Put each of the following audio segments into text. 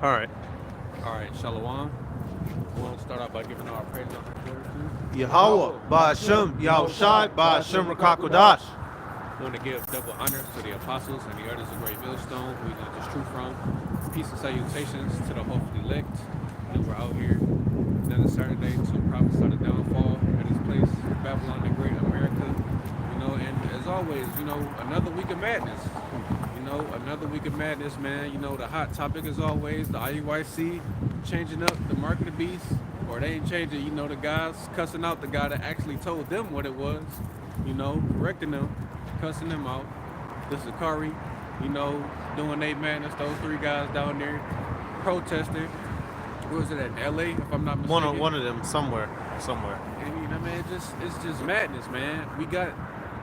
All right. All right, Shalom. We'll start out by giving our praise on the quarter. Yahweh, Ba'ashem, Yahushai, Ba'ashem Rakakodash. We want to give double honor to the apostles and the elders of Great Millstone, who we learned this truth from. Peace and salutations to the hopefully elect. And we're out here another Saturday to prophesy the downfall of this place, Babylon the Great America. And as always, another week of madness. Another week of madness, man. The hot topic is always the IUIC changing up the mark of the beast, or they ain't changing, the guys cussing out the guy that actually told them what it was, correcting them, cussing them out. This is Kari, doing their madness, those three guys down there protesting. Where was it at, LA, if I'm not mistaken? One of them, somewhere. And man, it's just madness, man. We got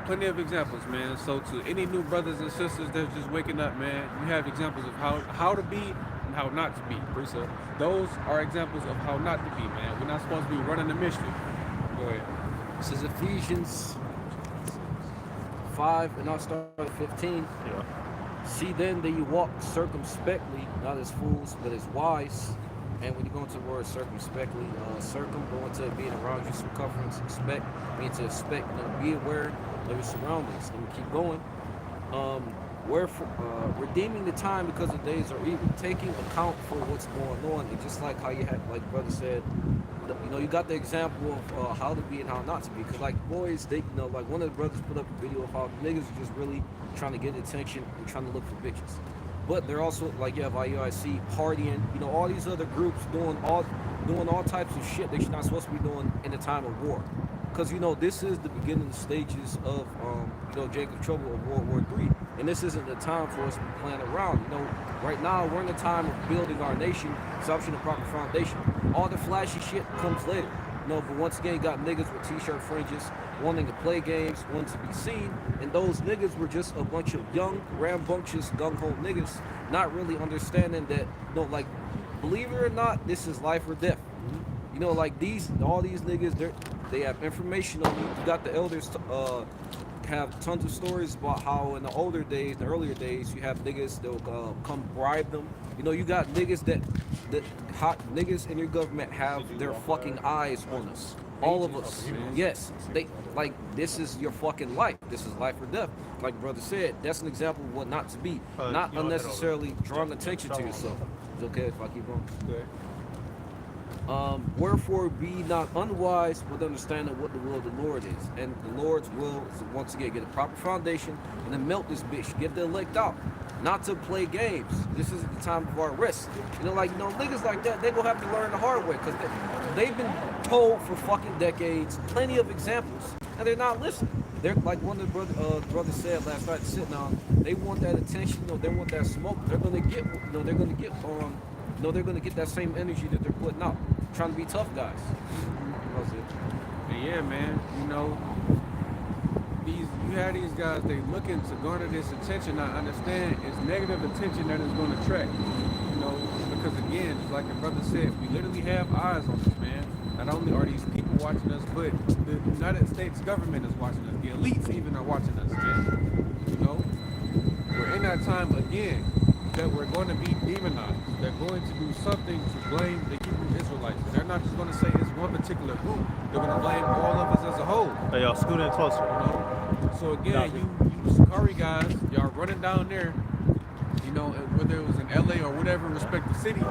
plenty of examples, man. So to any new brothers and sisters that's just waking up, man, you have examples of how to be and how not to be. So those are examples of how not to be, man. We're not supposed to be running the mischief. Go ahead. This is Ephesians 5, and I'll start at 15. Yeah. See then that you walk circumspectly, not as fools, but as wise. And when you go into the word circumspectly, going to being around your circumference, means to expect, be aware of your surroundings. And we keep going. Wherefore, redeeming the time because the days are evil, taking account for what's going on. And just like how you had, like brother said, you got the example of how to be and how not to be. Because like boys, they, like one of the brothers put up a video of how niggas are just really trying to get attention and trying to look for bitches. But they're also, like you have IUIC, partying, all these other groups doing all types of shit that you're not supposed to be doing in the time of war. Because, this is the beginning stages of, Jacob's trouble of World War III. And this isn't the time for us to be playing around. Right now, we're in the time of building our nation, establishing a proper foundation. All the flashy shit comes later. But once again, you got niggas with t-shirt fringes, wanting to play games, wanting to be seen, and those niggas were just a bunch of young, rambunctious, gung-ho niggas, not really understanding that, believe it or not, this is life or death. All these niggas, they have information on you. You got the elders have tons of stories about how in the earlier days, you have niggas that'll come bribe them. You got niggas that hot niggas in your government have their fucking eyes on us. All of us. Yes. They this is your fucking life. This is life or death. Like brother said, that's an example of what not to be. Not unnecessarily drawing attention to yourself. It's okay if I keep going? Okay. Wherefore be not unwise with understanding what the will of the Lord is. And the Lord's will is to once again get a proper foundation and then melt this bitch. Get the elect out. Not to play games. This is the time of our rest. Niggas like that, they gonna have to learn the hard way because they've been told for fucking decades, plenty of examples, and they're not listening. They're like one of the brothers said last night sitting down. They want that attention, they want that smoke. They're gonna get that same energy that they're putting out, trying to be tough guys. That's it. And yeah, man, you have these guys, they looking to garner this attention. I understand it's negative attention that is going to attract, because again, just like your brother said, we literally have eyes on us, man. Not only are these people watching us, but the United States government is watching us. The elites even are watching us, man. We're in that time again that we're going to be demonized. They're going to do something to blame the Hebrew Israelites. They're not just going to say it's one particular group. They're going to blame all of us as a whole. Hey, y'all, scoot in closer. So again, you Sakari guys, y'all running down there, whether it was in LA or whatever respective city,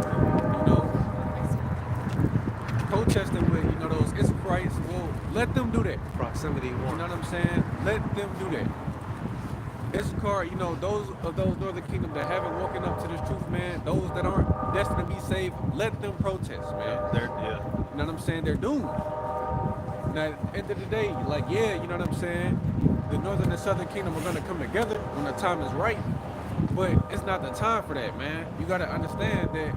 protesting with, those Israelites. Well, let them do that. Proximity one. You know what I'm saying? Let them do that. Issachar, those of those Northern Kingdom that haven't woken up to this truth, man, those that aren't destined to be saved, let them protest, man. You know what I'm saying? They're doomed. Now, at the end of the day, you know what I'm saying? The Northern and Southern Kingdom are going to come together when the time is right, but it's not the time for that, man. You got to understand that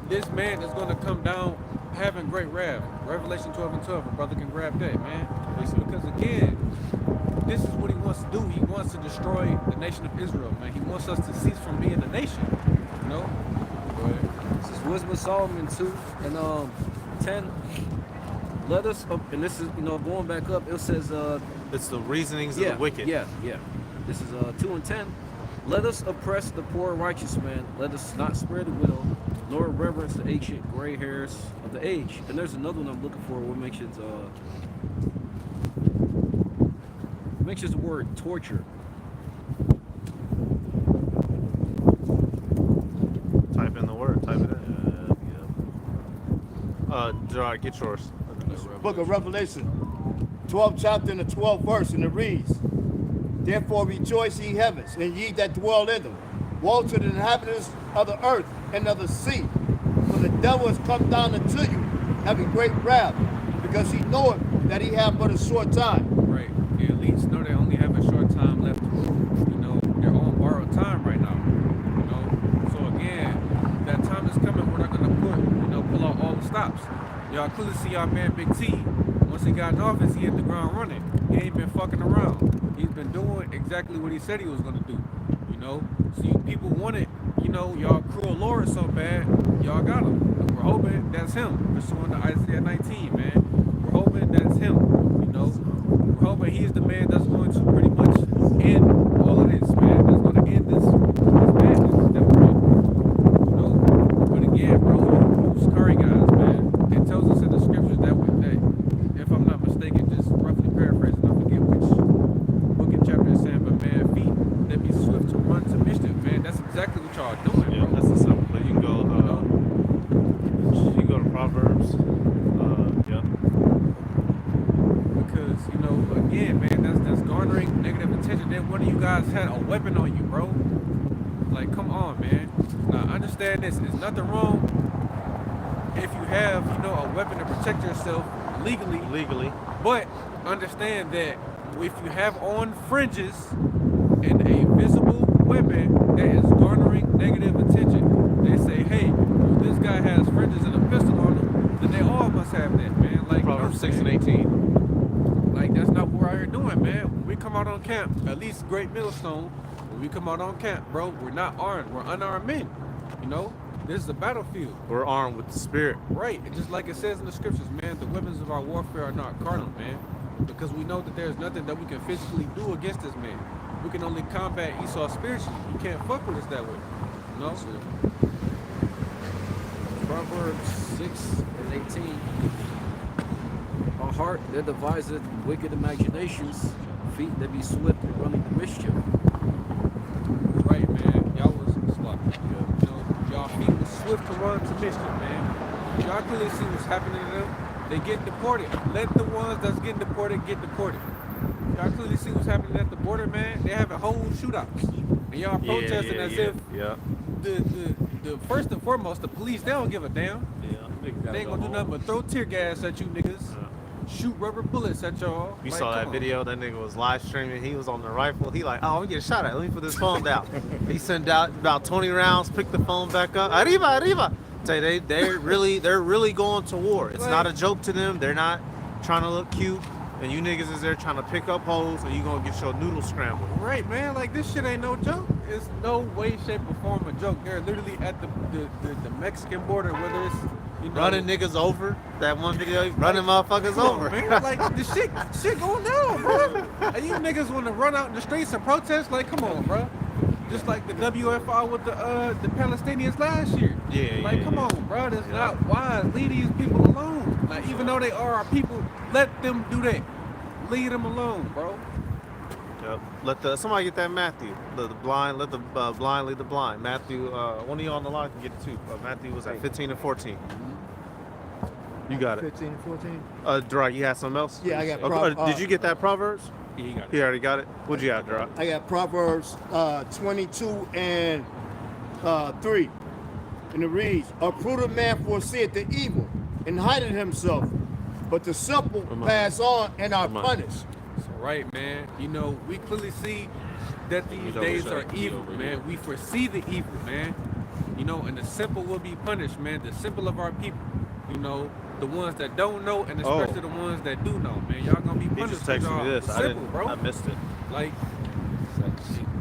this man is going to come down having great wrath. Revelation 12:12, a brother can grab that, man. Because again, this is what he wants to do. He wants to destroy the nation of Israel, man. He wants us to cease from being a nation. Go ahead. This is Wisdom of Solomon 2 and 10. Let us, and this is, going back up, it says... it's the reasonings of the wicked. Yeah. This is 2 and 10. Let us oppress the poor righteous man. Let us not spare the widow, nor reverence the ancient gray hairs of the age. And there's another one I'm looking for where mentions the word torture. Type in the word. Type it in. Gerard, get yours. Book of Revelation, 12th chapter and the 12th verse, and it reads, Therefore rejoice, ye heavens, and ye that dwell in them. Woe to the inhabitants of the earth and of the sea, for the devil is come down unto you, having great wrath, because he knoweth that he hath but a short time. Right. The elites know they only have a short time left to rule. You know, they're on borrowed time right now. You know, so again, that time is coming. We're not gonna pull out all the stops. Y'all clearly see our man Big T. Once he got in office, he hit the ground running. He ain't been fucking around. He's been doing exactly what he said he was gonna do. You know, so you people want it. You know, y'all cruel Lord so bad, y'all got him. And we're hoping that's him. Pursuing the Isaiah 19, man. We're hoping that's him. You know, we're hoping he's the man that's going to pretty much end all of this, man. That's going to end this madness that we're in. You know, but again, bro, you scurry guys, man. It tells us in the scriptures that if I'm not mistaken, just roughly paraphrasing, I forget which book and chapter is saying, but man, feet that be swift to run to mischief, man. That's exactly what y'all doing, Yeah, bro. that's the simple. But you can go. You can go to Proverbs. Yeah. Because, you know, again, man, that's garnering negative attention. Then one of you guys had a weapon on you, bro. Like, come on, man. Now, understand this. There's nothing wrong if you have, you know, a weapon to protect yourself legally. But understand that if you have on fringes and a visible weapon that is garnering negative attention, they say, hey, if this guy has fringes and a pistol on him, then they all must have that, man. Like, Proverbs no, 6 and man. 18. Like, that's not what we're out here doing, man. When we come out on camp, at least Great Millstone, when we come out on camp, bro, we're not armed. We're unarmed men. You know, this is a battlefield. We're armed with the Spirit. Right. And just like it says in the scriptures, man, the weapons of our warfare are not carnal, man. Because we know that there's nothing that we can physically do against this man. We can only combat Esau spiritually. You can't fuck with us that way. You know? Proverbs 6 and 18. A heart that deviseth wicked imaginations, feet that be swift in running to mischief. Right, man. Y'all was sloppy. You know, y'all feet was swift to run to mischief, man. Y'all clearly see what's happening to them. They get deported. Let the ones that's getting deported get deported. Y'all clearly see what's happening at the border, man. They having whole shootouts. And y'all protesting as if the first and foremost, the police, they don't give a damn. They ain't gonna do nothing but throw tear gas at you niggas. Shoot rubber bullets at y'all. You Like, saw that come on. video. That nigga was live streaming. He was on the rifle. He like, oh, I'm getting shot at. Let me put this phone down. He sent out about 20 rounds. Picked the phone back up. Arriba. Tell you, they're really going to war. It's not a joke to them. They're not trying to look cute. And you niggas is there trying to pick up holes, and you gonna get your noodle scrambled. Right, man. Like, this shit ain't no joke. It's no way, shape, or form a joke. They're literally at the Mexican border, whether it's, you know, Running niggas over. That one video, running motherfuckers come on, over. man. Like, the shit going down, bro. And you niggas want to run out in the streets and protest? Like, come on, bro. Just like the WFR with the Palestinians last year. Like, come on, bro. That's not wise. Leave these people alone. Like, even though they are our people, let them do that. Leave them alone, bro. Yep. Let somebody get that Matthew. Let the blind lead the blind. Matthew, one of you on the line can get it too. Matthew was at 15 and 14. You got it. 15 and 14? Gerard, you had something else? Yeah, I got Did you get that Proverbs? Yeah, you got it. He already got it? What'd you have, Gerard? I got Proverbs 22 and 3. And it reads, A prudent man foreseeth the evil and hideth himself, but the simple pass on and are punished. So, right, man. You know, we clearly see that these days are evil, man. We foresee the evil, man. You know, and the simple will be punished, man. The simple of our people. You know, the ones that don't know, and especially the ones that do know, man. Y'all gonna be He punished. just texted me this. Simple, bro. I missed it. Like,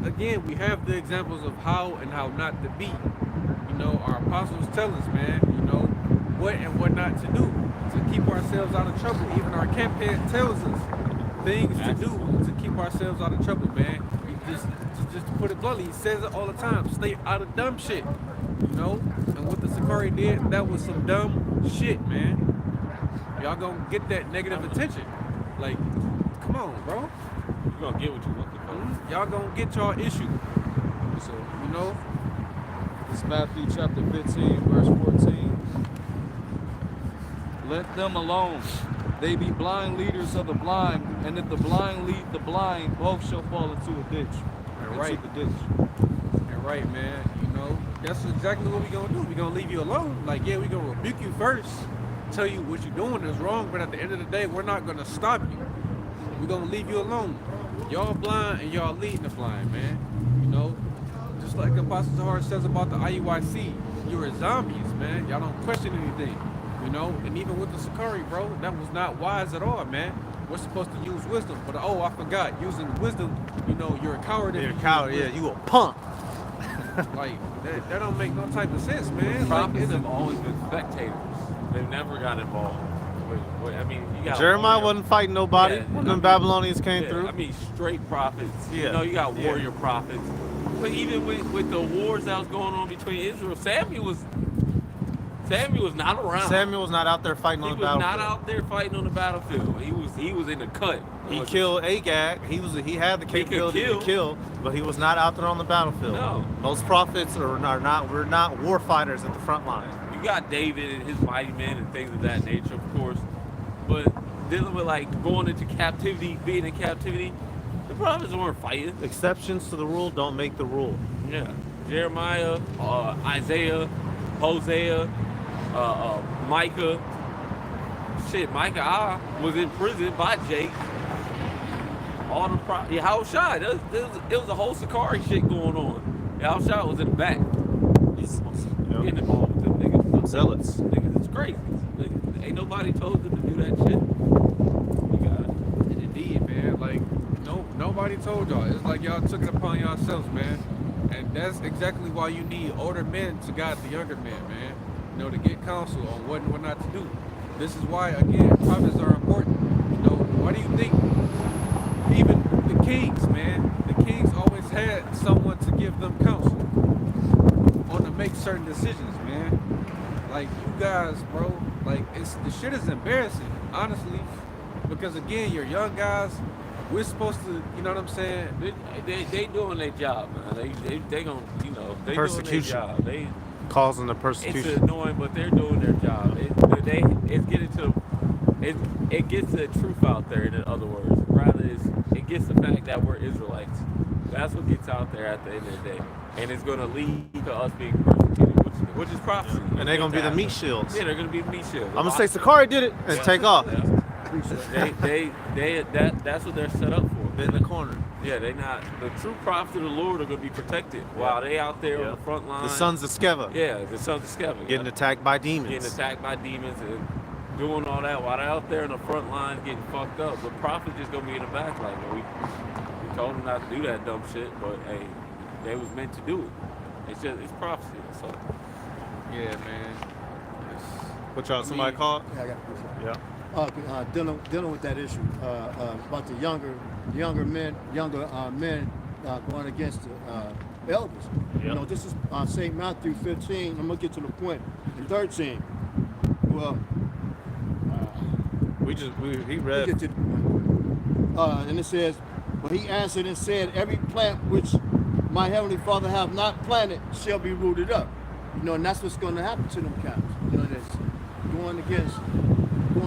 again, we have the examples of how and how not to be. You know, our apostles tell us, man, you know, what and what not to do to keep ourselves out of trouble. Even our camp head tells us things to do to keep ourselves out of trouble, man. We just put it bluntly, he says it all the time. Stay out of dumb shit. You know? And what the Sakari did, that was some dumb shit, man. Y'all gonna get that negative attention. Like, come on, bro. You gonna get what you want to do. Y'all gonna get y'all issue. So, you know, It's Matthew chapter 15, verse 14. Let them alone. They be blind leaders of the blind, and if the blind lead the blind, both shall fall into a ditch. right. Into the ditch. and right, man, you know, that's exactly what we gonna do. We gonna leave you alone. Like, yeah, we gonna rebuke you first, tell you what you're doing is wrong, but at the end of the day, we're not gonna stop you. We're gonna leave you alone. Y'all blind and y'all leading the blind, man. You know, just like Apostle Zahar says about the IUIC, you're zombies, man. Y'all don't question anything, you know. And even with the Sakari, bro, that was not wise at all, man. We're supposed to use wisdom, but oh, I forgot. Using wisdom, you know, you're a coward. You're a coward. Yeah, you a punk. Like that don't make no type of sense, man. Prophets Like, have always been spectators. They've never got involved. I mean, you got Jeremiah warrior- wasn't fighting nobody Yeah, when I the mean, Babylonians came yeah, through. I mean, straight prophets. Yeah. You know, you got Yeah. warrior prophets. But even with the wars that was going on between Israel, Samuel was not around. Samuel was not out there fighting He on was the not battlefield. out there fighting on the battlefield. He was in the cut. He killed Agag. He had the capability to kill, but he was not out there on the battlefield. No. Most prophets we're not war fighters at the front line. You got David and his mighty men and things of that nature, of course. But dealing with like going into captivity, being in captivity, the prophets weren't fighting. Exceptions to the rule don't make the rule. Yeah. Jeremiah, Isaiah, Hosea, Micah. Shit, Micah was in prison by Jake. All the Yahushua, it was a whole Sakari shit going on. Yahushua was in the back. He's getting involved with them niggas. Zealots. Niggas, it's crazy. Niggas, ain't nobody told them to do that shit. You got it. indeed, man. Like, nobody told y'all. It's like y'all took it upon yourselves, man. And that's exactly why you need older men to guide the younger men, man. You know, to get counsel on what and what not to do. This is why, again, prophets are important. You know, why do you think even the kings, man, the kings always had someone to give them counsel on to make certain decisions, man. Like, you guys, bro, like, the shit is embarrassing, honestly, because again, you're young guys. We're supposed to, you know what I'm saying? They doing their job, man. They gonna, you know, they Persecution. doing their job. Causing the It's persecution. annoying, but they're doing their job. It gets the truth out there. In other words, rather it gets the fact that we're Israelites. That's what gets out there at the end of the day, and it's going to lead to us being persecuted, which is prophecy. And they're gonna be the meat shields. Yeah, they're going to be the meat shield. I'm gonna say Sakari did it and take off. That's what they're set up for. In the corner. Yeah, they not the true prophets of the Lord are going to be protected while they out there on the front line. The sons of Skeva. Yeah, the sons of Skeva. Getting attacked by demons. Getting attacked by demons and doing all that while they're out there in the front line getting fucked up. The prophet's just gonna be in the back like, we told them not to do that dumb shit, but hey, they was meant to do it. It's prophecy. So Yeah, man. What y'all? Somebody called? Yeah, I got a question. Yeah. Dealing with that issue about the younger men going against the elders. You know, this is St. Matthew 15. I'm gonna get to the point. In 13. Well, He we read. get to the point. And it says, but he answered and said, every plant which my heavenly Father have not planted shall be rooted up. You know, and that's what's going to happen to them cows. You know, that's going against the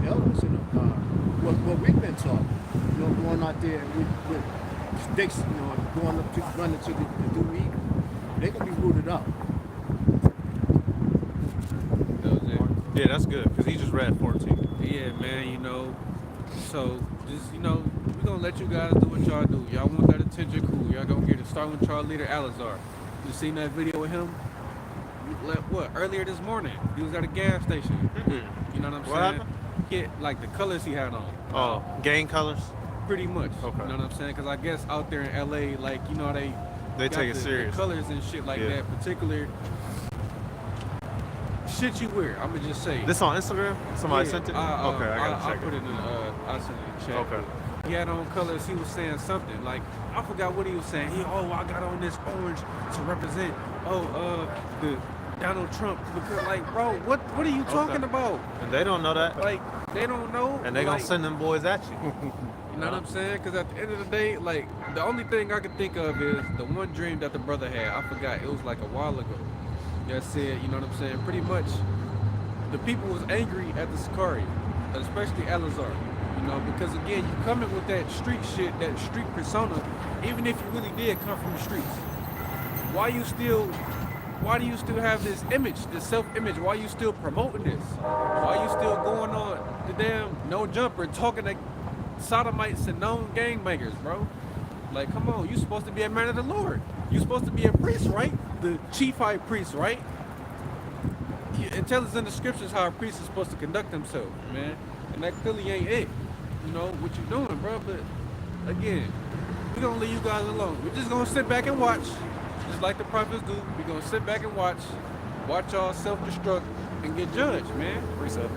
elders. You know, what we've been taught. You know, going out there with sticks. You know, going up to running to the do evil. They're gonna be rooted up. That was it. Yeah, that's good because he just read 14. Yeah, man, you know, so just, you know, we're gonna let you guys do what y'all do. Y'all want that attention, cool. Y'all gonna get it starting with y'all leader, Alazar. You seen that video with him? Earlier this morning. He was at a gas station. You know what I'm saying? What happened? Yeah, like the colors he had on. Oh, gang colors. Pretty much. Okay. You know what I'm saying? Because I guess out there in LA, like, you know, they got take it the serious. colors and shit like Yeah. that. Particular shit you wear. I'm gonna just say. This on Instagram? Somebody Yeah, sent it? I Okay, I gotta I'll check put it. it in. I'll send it in the chat. Okay. he had on colors. He was saying something like I forgot what he was saying. I got on this orange to represent the Donald Trump because like bro, what are you talking about? And they don't know that. Like they don't know. And they gonna like, send them boys at you. You know what I'm saying? Because at the end of the day, like the only thing I can think of is the one dream that the brother had. I forgot. It was like a while ago. That said, you know what I'm saying? Pretty much, the people was angry at the Sicarii, especially Elazar. You know, because again, you coming with that street shit, that street persona, even if you really did come from the streets. Why do you still have this image, this self-image? Why you still promoting this? Why you still going on the damn no jumper talking to sodomites and known gangbangers, bro? Like, come on, you supposed to be a man of the Lord. You supposed to be a priest, right? The chief high priest, right? It tells us in the scriptures how a priest is supposed to conduct himself, man. And that clearly ain't it. You know, what you doing, bro. But, again, we're going to leave you guys alone. We're just going to sit back and watch. Just like the prophets do. We're going to sit back and watch y'all self-destruct and get judged, man. Precept.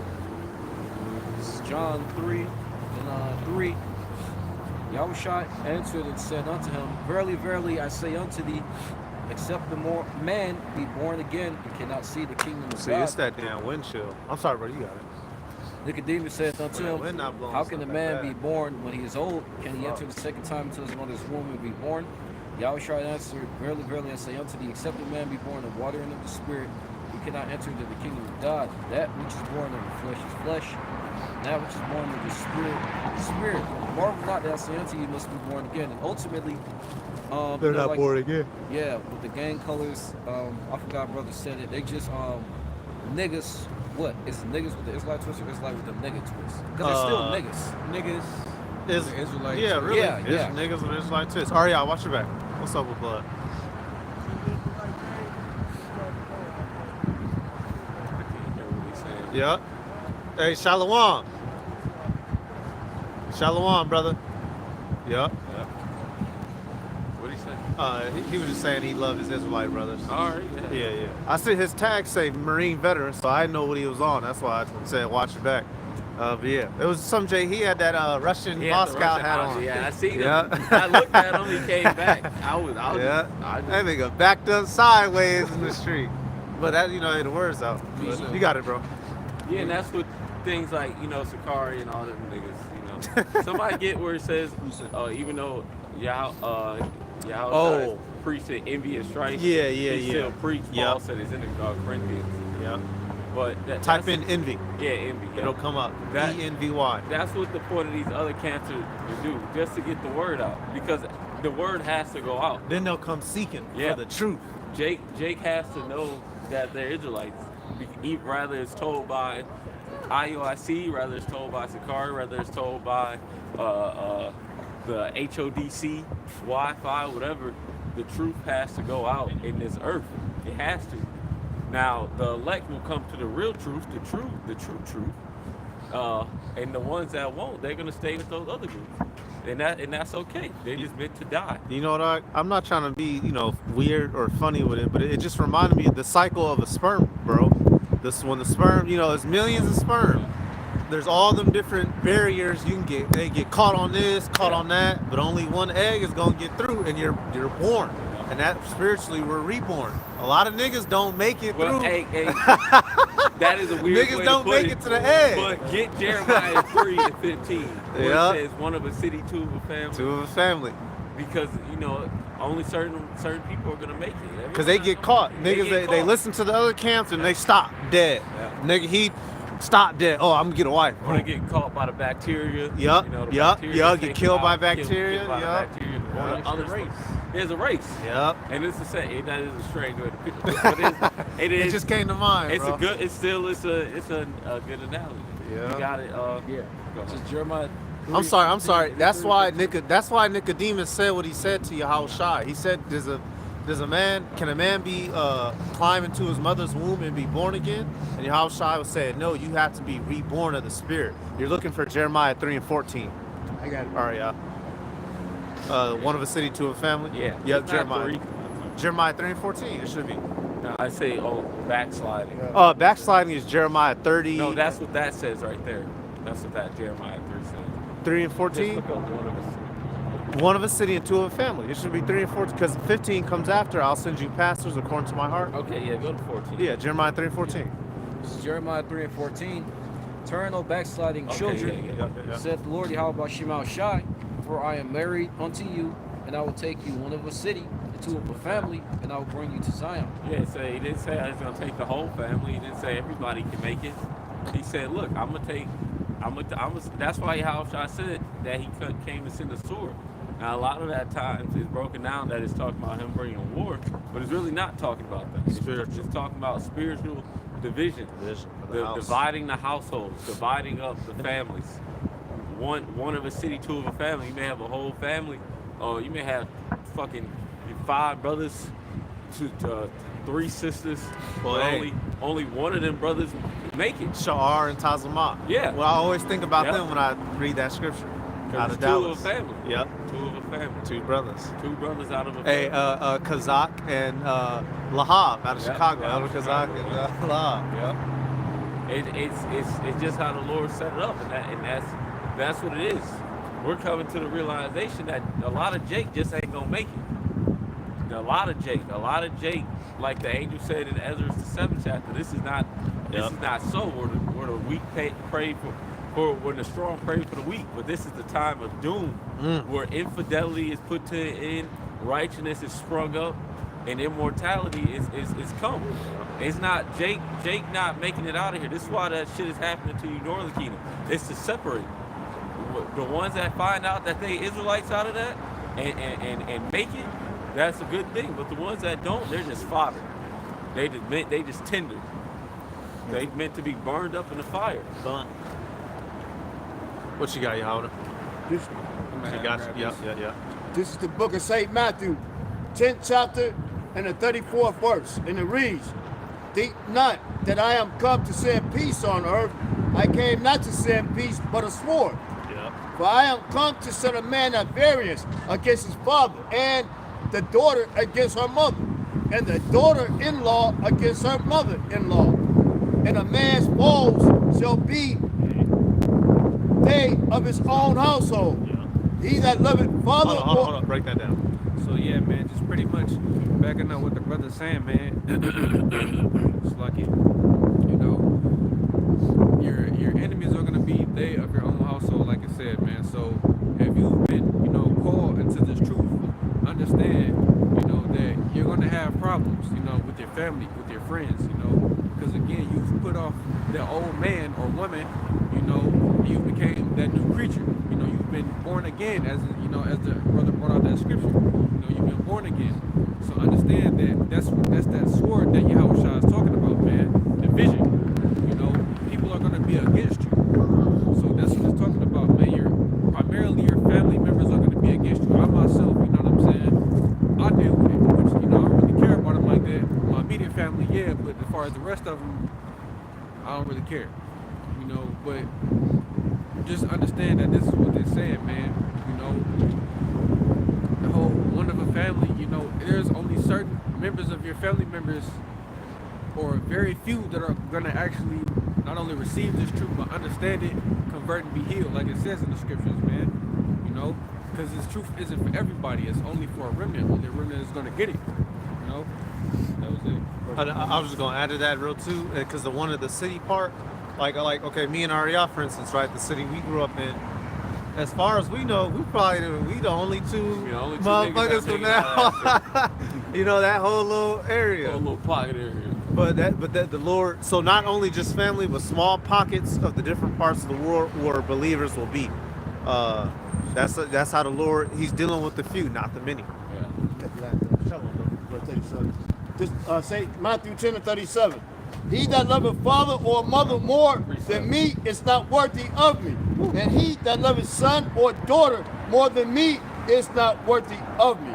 This is John 3 and 3. Yahushua answered and said unto him, Verily, verily, I say unto thee, except the man be born again, and cannot see the kingdom of See, God. it's that damn wind chill. I'm sorry, bro. You got it. Nicodemus saith unto When that wind him, not blowing How can a stuff man like be that? born when he is old? Can he enter the second time into his mother's womb and be born? Yahushua answered, Verily, verily, I say unto thee, except a man be born of water and of the Spirit, he cannot enter into the kingdom of God. That which is born of the flesh is flesh, and that which is born of the Spirit is spirit. Marvel not that I say unto you, must be born again. And ultimately, They're not born again. Yeah, with the gang colors, I forgot brother said it. They just niggas. What is it niggas with the Israelite twist or Israelite with the nigga twist? Because they're still niggas. Niggas. Is the Israelite. Yeah, really. Yeah, It's yeah. niggas with Israelite twist. Ariel, watch your back. What's up with blood? Yeah. Hey, Shalom. Shalom, brother. Yeah. What did he say? He was just saying he loved his Israelite brothers. All right. Yeah. I see his tag say Marine veteran, so I didn't know what he was on. That's why I said watch your back. But yeah, it was some Jay. He had that Russian He had the Moscow Russian hat outfit. on. Yeah, I seen him. Yeah. I looked at him. He came back. I was Yeah. I That nigga backed up sideways in the street. But that, the words out. But you got it, bro. Yeah, and that's what things like, Sicarii and all them niggas, Somebody get where it says, even though Oh. preached in envy and strife, Yeah. he still preached. Yep. Paul said it's in the Corinthians. Yeah. But Type that's in envy. Yeah, envy. Yeah. It'll come up. That- ENVY. That's what the point of these other camps to do, just to get the word out, because the word has to go out. Then they'll come seeking Yeah. for the truth. Jake has to know that they're Israelites. Rather it's told by IOIC, rather it's told by Sicarii, rather it's told by the HODC, Wi-Fi, whatever. The truth has to go out in this earth. It has to. Now the elect will come to the real truth, the true truth. And the ones that won't, they're gonna stay with those other groups. And that's okay. They're just meant to die. You know what? I'm not trying to be, weird or funny with it, but it just reminded me of the cycle of a sperm, bro. When the sperm, there's millions of sperm. There's all them different barriers you can get. They get caught on this, caught on that, but only one egg is gonna get through, and you're born. And that spiritually we're reborn. A lot of niggas don't make it Well, through. hey, that is a weird Niggas way don't to put make it to the egg. But get Jeremiah 3 and 15, where Yeah. it says one of a city, two of a family. To a family. Because only certain people are gonna make it. Because they get caught. Niggas, get they caught. listen to the other camps and they stop dead. Nigga, he stopped dead. Oh, I'm gonna get a wife. Or they get caught by the bacteria. Yup, the yup, bacteria yup, take get killed them by out, bacteria, killed by the yup. bacteria. Yeah. Or the other race. There's a race. Yep. And it's the same. That is a strange way to put it. But it is. It just came to mind, It's bro. a good. It's a good analogy. Yeah. You got it. Yeah. Go ahead. Just Jeremiah. I'm sorry. That's why Nicodemus said what he said to Yahushua. He said, can a man be climb into his mother's womb and be born again? And Yahushua was saying, no, you have to be reborn of the Spirit. You're looking for Jeremiah 3 and 14. I got it. All right, yeah. One of a city, two of a family. Yeah. Yep, It's not Jeremiah. three. Jeremiah 3 and 14. It should be. No, I say, backsliding. Backsliding is Jeremiah 30. No, that's what that says right there. That's what that Jeremiah 3 says. 3 and Just 14. look up one of us. One of a city and two of a family. It should be 3 and 14 because 15 comes after. I'll send you pastors according to my heart. Okay, yeah, go to 14. Yeah, Jeremiah 3 and 14. This is Jeremiah 3 and 14. Turn, O backsliding Okay, children, yeah. saith the Lord Yahweh Shema Shai, for I am married unto you, and I will take you one of a city, and two of a family, and I will bring you to Zion. Yeah, so he didn't say I was gonna take the whole family. He didn't say everybody can make it. He said, look, that's why Yahushua said that he came to send the sword. Now, a lot of that times is broken down that it's talking about him bringing war, but it's really not talking about that. Spiritual. It's talking about spiritual division, dividing the households, dividing up the families. One of a city, two of a family. You may have a whole family. You may have fucking 5 brothers, 3 sisters, Well, but hey. only one of them brothers make it. Sha'ar and Tazamah. Yeah. Well, I always think about Yep. them when I read that scripture. Out It's of 2 Dallas. of a family. Yep. 2 of a family. 2 brothers. 2 brothers out of a Hey, family. Kazak and Lahab out of Yep. Chicago. Out Elder of Kazak Chicago. and Lahab. Yep. It's just how the Lord set it up, and that's what it is. We're coming to the realization that a lot of Jake just ain't gonna make it. A lot of Jake, like the angel said in Ezra the 7th chapter. This is not so. Where the weak pray for when the strong pray for the weak. But this is the time of doom, where infidelity is put to an end, righteousness is sprung up, and immortality is come. It's not Jake not making it out of here. This is why that shit is happening to you, Northern Kingdom. It's to separate the ones that find out that they Israelites out of that and make it. That's a good thing. But the ones that don't, they're just fodder. They just tender. They meant to be burned up in the fire. What you got, Yehuda? This, You got you. Yeah. this is the book of St. Matthew, 10th chapter and the 34th verse. And it reads, think not that I am come to send peace on earth. I came not to send peace, but a sword. Yeah. For I am come to set a man at variance against his father, and the daughter against her mother, and the daughter-in-law against her mother-in-law. And a man's foes shall be they of his own household. He that loveth father Hold on. Break that down. So yeah, man, just pretty much backing up what the brother's saying, man. It's like it, you know, your enemies are gonna be they of your own household, like I said, man. So if you've been, you know, called into this truth, understand, you know, that you're gonna have problems, you know, with your family, with your friends, you know, because again, you've put off the old man or woman, you know, you became that new creature. You know, you've been born again, as you know, as the brother brought out that scripture. You know, you've been born again. So understand that that's that sword that Yahushua is talking about, man. Division. You know, people are gonna be against you. So that's what it's talking about, man. Primarily your family members are gonna be against you. I myself, you know what I'm saying? I deal with it, which, you know, I don't really care about them like that. My immediate family, yeah, but as far as the rest of them, I don't really care. You know, but just understand that this is what they're saying, man. You know, the whole one of a family, you know, there's only certain members of your family members, or very few, that are going to actually not only receive this truth, but understand it, convert and be healed, like it says in the scriptures, man. You know, because this truth isn't for everybody. It's only for a remnant. Only a remnant is going to get it. You know, that was it. I was just gonna add to that real too, because the one of the city part, like okay, me and Ariel, for instance, right, the city we grew up in. As far as we know, we the only two We the only two motherfuckers niggas from that that. You know, that whole little area. A little pocket area. But the Lord, so not only just family, but small pockets of the different parts of the world where believers will be. That's how the Lord, He's dealing with the few, not the many. This, St. Matthew 10 and 37. He that loveth father or mother more than me is not worthy of me. And he that loveth son or daughter more than me is not worthy of me.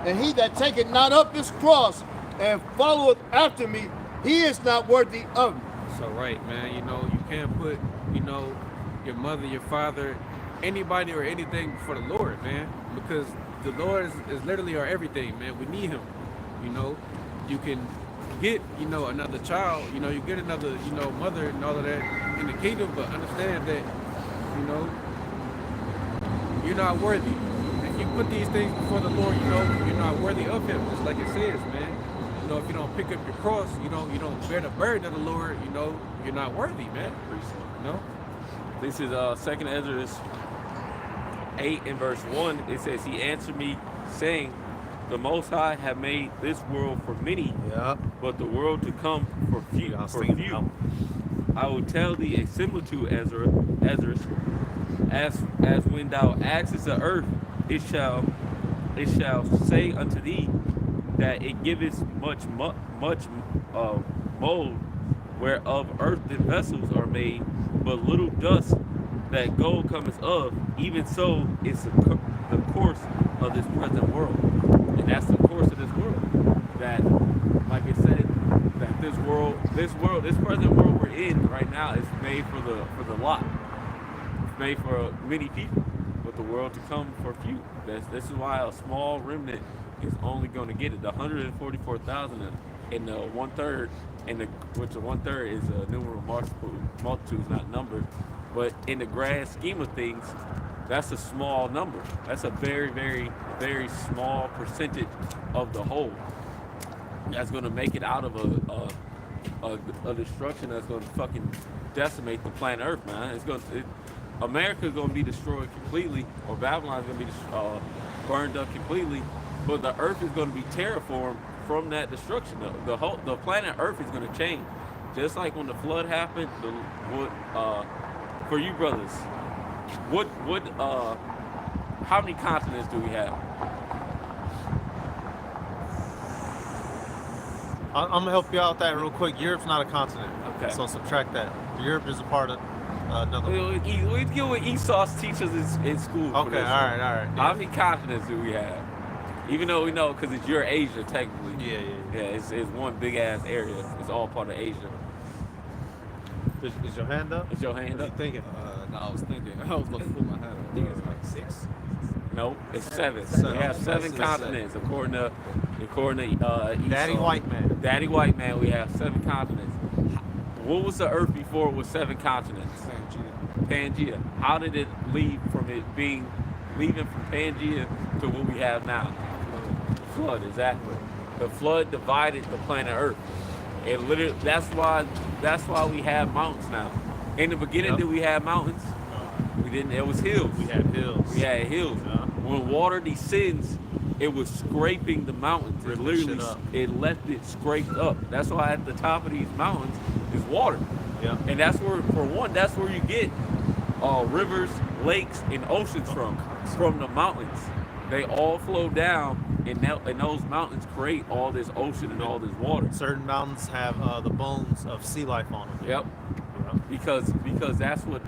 And he that taketh not up his cross and followeth after me, he is not worthy of me. So right, man, you know, you can't put, you know, your mother, your father, anybody or anything before the Lord, man, because the Lord is literally our everything, man. We need Him. You know, you can get, you know, another child, you know, you get another, you know, mother and all of that in the kingdom, but understand that, you know, you're not worthy. If you put these things before the Lord, you know, you're not worthy of him, just like it says, man. You know, if you don't pick up your cross, you don't bear the burden of the Lord, you know, you're not worthy, man. You know? This is 2nd Ezra 8 and verse 1. It says, he answered me, saying, the Most High have made this world for many, Yeah. but the world to come for few. Yeah, I was For thinking few. that one. I will tell thee a similitude, Ezra, as when thou askest the earth, it shall say unto thee that it giveth much mold, whereof earthen vessels are made, but little dust that gold cometh of. Even so is the course of this present world, and that's the course of this world. That, like it said, that this present world we're in right now is made for the lot. It's made for many people, but the world to come for few. This is why a small remnant is only going to get it. The 144,000 and the 1/3, which the 1/3 is a numeral multitude, not numbered. But in the grand scheme of things, that's a small number. That's a very, very, very small percentage of the whole. That's going to make it out of a destruction that's going to fucking decimate the planet Earth, man. America's going to be destroyed completely, or Babylon's going to be burned up completely, but the Earth is going to be terraformed from that destruction. The planet Earth is going to change, just like when the flood happened. For you brothers, how many continents do we have? I'm gonna help you out with that real quick. Europe's not a continent. Okay. So subtract that. Europe is a part of another one. We get what Esau's teachers in school. Okay, all right. Yeah. How many continents do we have? Even though we know, because it's Eurasia technically. Yeah. Yeah, it's one big ass area. It's all part of Asia. Is your hand up? Is your hand What are you up? thinking? No, I was thinking. I was going to put my hand up. I think it's like 6. No, it's 7. Seven. We have 7 Seven. continents according to Daddy Esau. White Man. Daddy White Man. We have 7 continents. What was the Earth before it was 7 continents? Pangea. How did it leave from leaving from Pangea to what we have now? Flood, exactly. The flood divided the planet Earth. It literally. That's why we have mountains now. In the beginning, did we have mountains? We didn't. It was hills. We had hills. We had hills. Yeah. When water descends, it was scraping the mountains. It Ripping literally, shit up. it left it scraped up. That's why at the top of these mountains is water. Yeah. And that's where, for one, that's where you get rivers, lakes, and oceans from the mountains. They all flow down, and those mountains create all this ocean and all this water. Certain mountains have the bones of sea life on them. Yep. Because that's what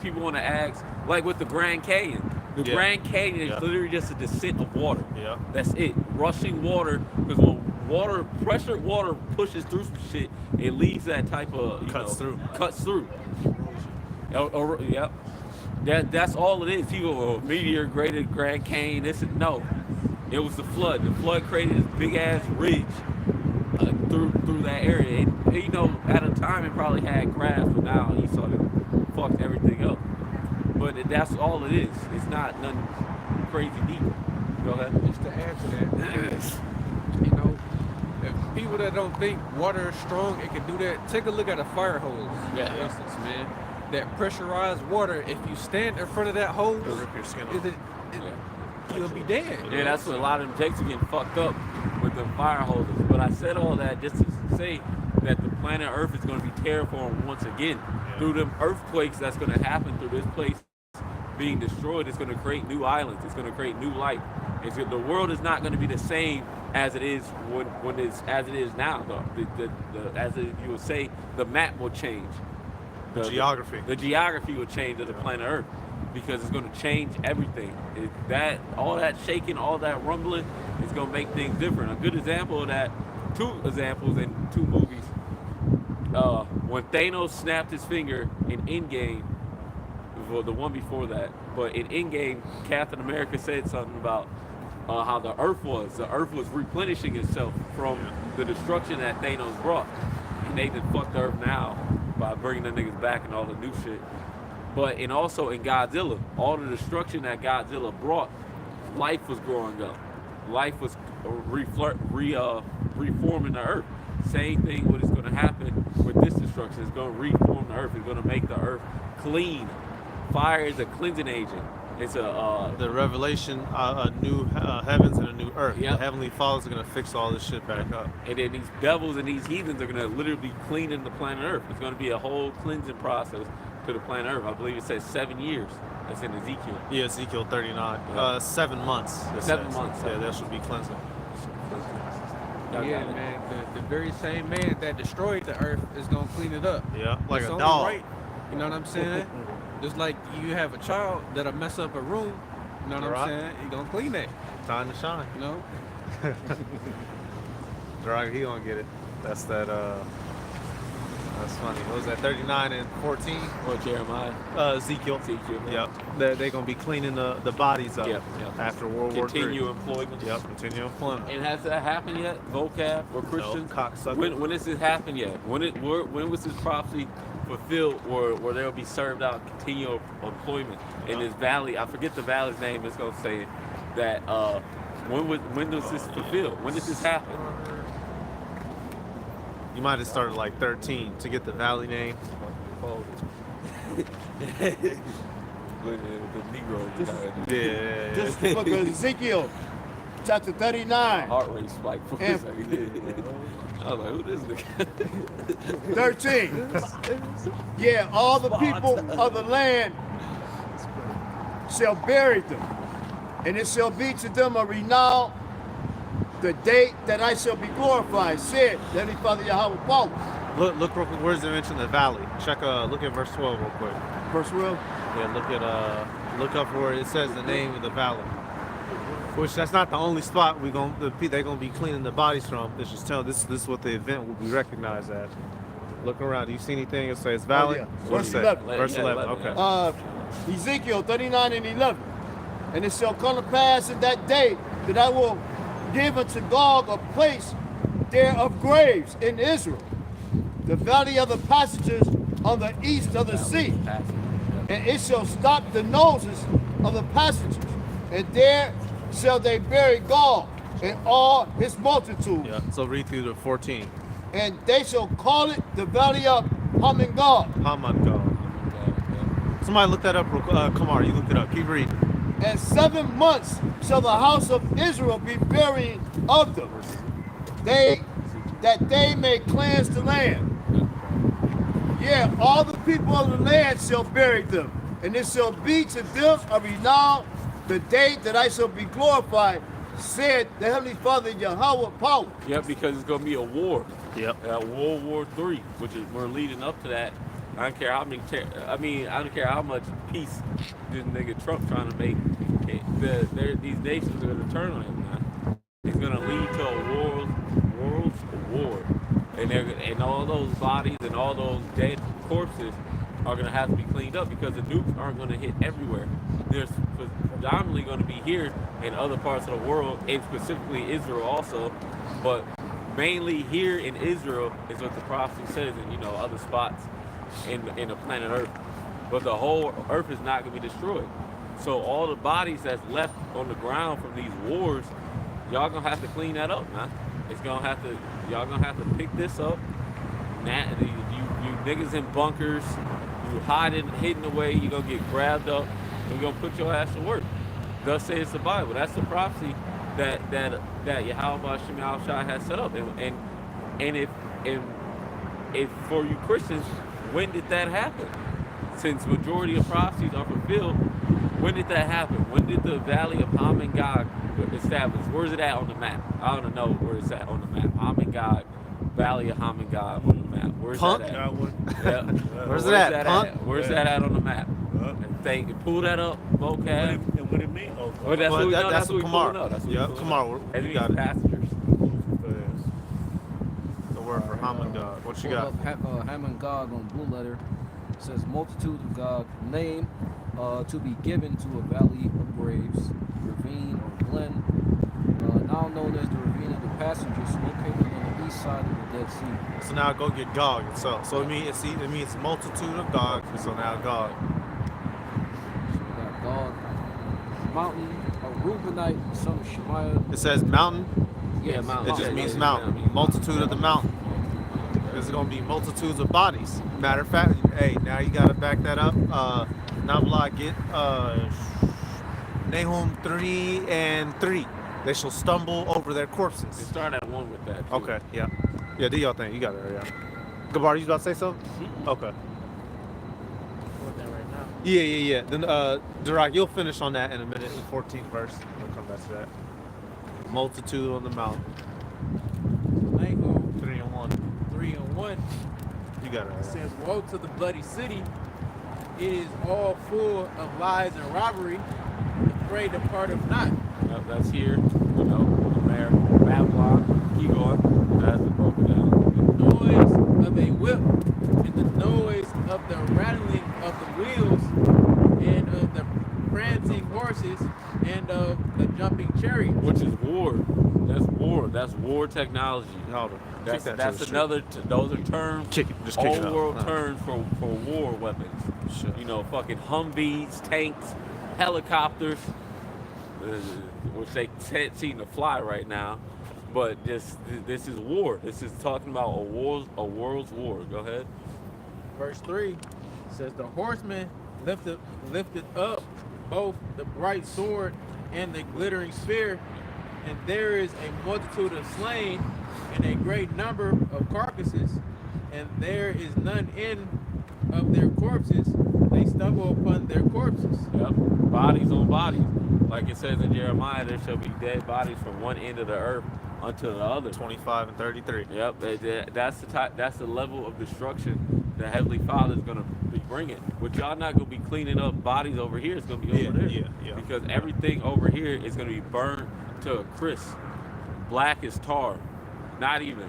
people want to ask. Like with the Grand Canyon. The Grand Canyon is literally just a descent of water. Yeah. That's it. Rushing water. Because when pressured water pushes through some shit, it leaves that type of Cuts through. Yep. That's all it is. People, meteor created Grand Canyon. No, it was the flood. The flood created this big ass ridge through that area. At a time it probably had grass, but now you saw it fucked everything up. But that's all it is. It's not nothing crazy deep. Go ahead. Just to add to that, if people that don't think water is strong, it can do that. Take a look at a fire hose, for instance, man. That pressurized water, if you stand in front of that hose, It'll rip your skin off. you'll be dead. Yeah, that's what a lot of them jakes are getting fucked up with the fire hoses. But I said all that just to say that the planet Earth is going to be terraformed once again through them earthquakes that's going to happen through this place being destroyed. It's going to create new islands. It's going to create new life. The world is not going to be the same as it is as it is now. You would say, the map will change. The geography will change of the planet Earth, because it's going to change everything. All that shaking, all that rumbling, is going to make things different. A good example of that, 2 examples in 2 movies. When Thanos snapped his finger in Endgame, well, the one before that, but in Endgame, Captain America said something about how the Earth was replenishing itself from the destruction that Thanos brought. And they just fucked the Earth now by bringing the niggas back and all the new shit. But and also in Godzilla, all the destruction that Godzilla brought, life was growing up. Life was reforming the earth. Same thing what is going to happen with this destruction. It's going to reform the earth. It's going to make the earth clean. Fire is a cleansing agent. It's a The revelation, a new heavens and a new earth. Yep. The heavenly fathers are gonna fix all this shit back up. and then these devils and these heathens are going to literally be cleaning the planet Earth. It's going to be a whole cleansing process to the planet Earth. I believe it says 7 years. That's in Ezekiel. Yeah, Ezekiel 39. Yeah. 7 months. it 7 says. months. Yeah, that should be cleansing. Y'all Yeah, got it? man. The very same man that destroyed the earth is gonna clean it up. Yeah, like It's a only dog. right. You know what I'm saying? Just like you have a child that'll mess up a room. You know what Right. I'm saying? He gonna clean that. Time to shine. You know? Right, he gonna get it. That's that. That's funny. What was that? 39 and 14. Or Jeremiah. Ezekiel. Ezekiel. Yep. They're gonna be cleaning the bodies up Yep, yep. after World War Continue III. employment. Yep. Continue employment. And has that happened yet? Vocab or Christians? cocksucker. When has this happened yet? When was this prophecy fulfilled where they'll be served out continual employment in this valley? I forget the valley's name. It's gonna say that when does this fulfill? When does this happen? You might have started like 13 to get the valley name. With the Negro. Yeah. This is the book of Ezekiel, chapter 39, Heart rate spike for a And- second. I was like, who this nigga? 13. Yeah, all the people of the land shall bury them, and it shall be to them a renown the day that I shall be glorified, said the Heavenly Father Yahweh Paul. Look real quick. Where's it mentioned the valley? Check. Look at verse 12 real quick. Verse 12. Yeah. Look up where it says the name of the valley. Which that's not the only spot they're gonna be cleaning the bodies from. This is this is what the event will be recognized as. Look around. Do you see anything? It says valley. yeah. What Verse it say? 11. Verse Yeah, 11. 11, Okay. Ezekiel 39 and 11. And it shall come to pass in that day that I will give unto Gog a place there of graves in Israel, the valley of the passages on the east of the sea. And it shall stop the noses of the passages, and there shall they bury Gog and all his multitude. Yeah. So read through the 14. And they shall call it the valley of Hamon-Gog. Haman God. Somebody look that up real quick. Kamar, you looked it up. Keep reading. And 7 months shall the house of Israel be burying of them, that they may cleanse the land. Yeah, all the people of the land shall bury them, and it shall be to them a renown the day that I shall be glorified, said the Heavenly Father Yahweh Power. Yep, because it's gonna be a war. Yep. World War III, which is we're leading up to that. I don't care how many. I don't care how much peace this nigga Trump trying to make. These nations are gonna turn on him, man. It's gonna lead to a world's war, and all those bodies and all those dead corpses are gonna have to be cleaned up because the nukes aren't gonna hit everywhere. There's predominantly gonna be here in other parts of the world, and specifically Israel also, but mainly here in Israel is what the prophecy says, and other spots in the planet Earth. But the whole Earth is not gonna be destroyed. So all the bodies that's left on the ground from these wars, y'all gonna have to clean that up, man. Y'all gonna have to pick this up. You niggas in bunkers, you hidden away, you gonna get grabbed up, and we gonna put your ass to work. Thus says the Bible. That's the prophecy that Yahweh Shem Shai has set up. And if for you Christians, when did that happen? Since majority of prophecies are fulfilled, when did that happen? When did the Valley of Hamon Gog establish? Where's it at on the map? I want to know where it's at on the map. Hamon Gog, Valley of Hamon Gog on the map. Where's Punk? that at? Yeah. Where's it at, Punk? Where's that at on the map? Pull that up, vocab. And what it mean? Oh, Well, that's what we know. That's what we Kamar. pulling up. That's what we Yeah, pulling Kamar, up. we Enemies got it. passengers. The word for Haman God. What you got? Hammond Gog on blue letter says multitude of God name to be given to a valley of graves, ravine or glen, now known as the ravine of the passengers, located on the east side of the Dead Sea. So now go get Gog itself. So it means multitude of Gog. So now Gog. mountain, a Reubenite, son of Shemaiah. It says mountain. Yeah, mountain. It just Yeah, means yeah, mountain. yeah. Multitude of the mountain. There's gonna be multitudes of bodies. Matter of fact, hey, now you gotta back that up. Nabla, get Nahum 3:3. They shall stumble over their You corpses. start at 1 with that. Too. Okay, yeah. Yeah, do y'all thing. You got it, yeah. Gabar, you about to say something? Okay. With that right now. Yeah. Then, Durak, you'll finish on that in a minute, the 14th verse. We'll come back to that. Multitude on the mountain. Nahum 3:1. 3:1 You got it. Right. says, "Woe to the bloody city! It is all full of lies and robbery. The prey departeth not." That's here. You know, the mayor, Babylon. Keep going. That's the broken down. The noise of a whip, and the noise of the rattling of the wheels, and of the prancing horses, and of the jumping chariots. Which is war. That's war. That's war technology. Hold on. That's Kick that to the street. another. Those are terms. Kick it. Just kick Old it out. world terms for war weapons. Sure. You know, fucking Humvees, tanks, helicopters, which they can't seem to fly right now. But this is war. This is talking about a world's war. Go ahead. Verse 3 says, "The horseman lifted up both the bright sword and the glittering spear, and there is a multitude of slain and a great number of carcasses, and there is none in of their corpses. They stumble upon their corpses." Yep. Bodies on bodies. Like it says in Jeremiah, there shall be dead bodies from one end of the earth unto the other. 25 and 33. Yep. That's the type. That's the level of destruction the Heavenly Father is gonna be bringing. But y'all not gonna be cleaning up bodies over here. It's gonna be over there. Yeah. Because everything over here is gonna be burned to a crisp, black as tar. Not even.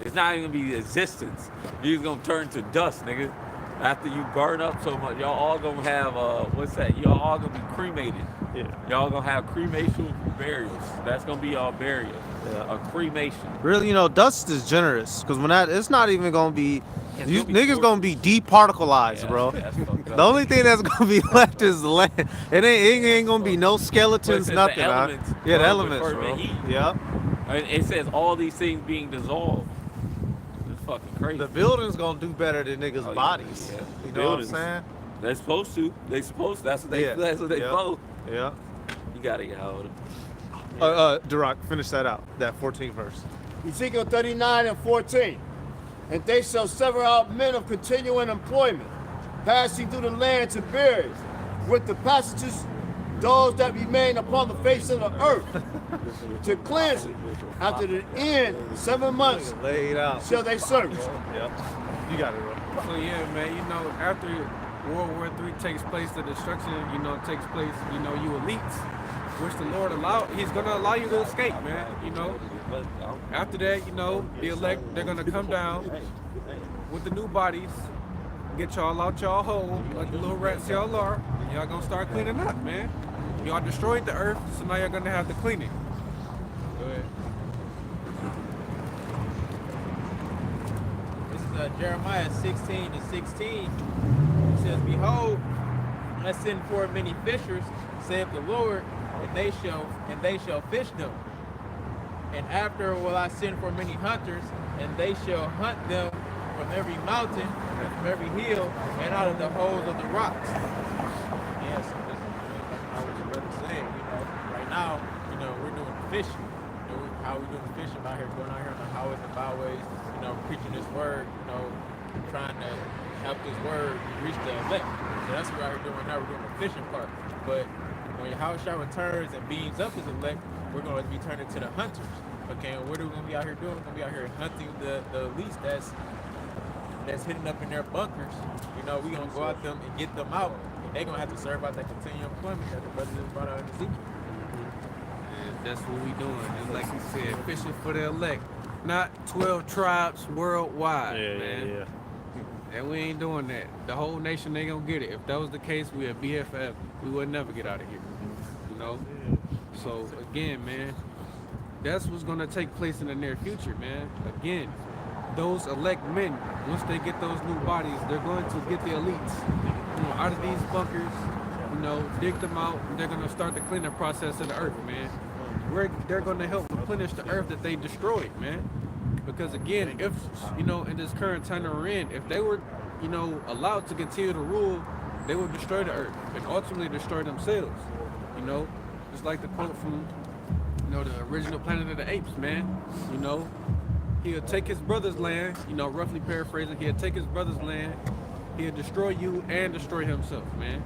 It's not even gonna be existence. You're gonna turn to dust, nigga. After you burn up so much, y'all all gonna have what's that? Y'all all gonna be cremated. Yeah. Y'all gonna have cremation burials. That's gonna be y'all burial. Yeah. A cremation. Really, dust is generous because it's not even gonna be. It's You gonna be niggas gonna be departicleized, Yeah, bro. that's fucked up. The only thing that's gonna be left is the land. It ain't gonna be no skeletons, the nothing. huh? elements Yeah, the burn with elements, bro. fervent heat. Yep. And it says all these things being dissolved. It's fucking crazy. The building's gonna do better than niggas' Oh, yeah, bodies. yeah. You know Buildings. what I'm saying? They're supposed to. That's what they. Yeah. That's what they Yeah. supposed. Yeah. You gotta get hold of. Durak, finish that out. That 14th verse. Ezekiel 39:14. "And they shall sever out men of continuing employment, passing through the land to burials, with the passages, those that remain upon the face of the earth, to cleanse it. After the end, 7 months Laid out. shall they search." Yep. You got it, bro. So yeah, man, after World War III takes place, the destruction, takes place, you elites, which the Lord He's gonna allow you to escape, man. After that, the elect, they're gonna come down with the new bodies, get y'all out y'all hole, like the little rats y'all are, and y'all gonna start cleaning up, man. Y'all destroyed the earth, so now you're gonna have to clean it. Go ahead. This is Jeremiah 16:16. It says, "Behold, I send forth many fishers, saith the Lord, and they shall fish them. And after will I send for many hunters, and they shall hunt them from every mountain, and from every hill, and out of the holes of the rocks." Yes, this is I was your brother saying, right now, we're doing fishing. How we doing fishing out here, going out here on the highways and byways, preaching this word, trying to help this word reach the elect. So that's what we're out here doing right now. We're doing the fishing part. But when Yahushua returns and beams up his elect, we're going to be turning to the hunters. Okay, and what are we going to be out here doing? We're going to be out here hunting the elites that's hidden up in their bunkers. We're going to go out them and get them out. And they're going to have to serve out that continuing employment that the brother just brought out in Ezekiel. And that's what we doing. And like you said, fishing for the elect. Not 12 tribes worldwide, man. And we ain't doing that. The whole nation ain't gonna get it. If that was the case, we'd be here forever. We would never get out of here. So again, man, that's what's gonna take place in the near future, man. Again, those elect men, once they get those new bodies, they're going to get the elites, out of these bunkers, dig them out. And they're gonna start the cleaning process of the earth, man. They're gonna help replenish the earth that they destroyed, man. Because again, if in this current time that we're in, if they were, allowed to continue to rule, they would destroy the earth and ultimately destroy themselves. Just like the quote from, the original Planet of the Apes, man. He'll take his brother's land, roughly paraphrasing, he'll take his brother's land, he'll destroy you and destroy himself, man.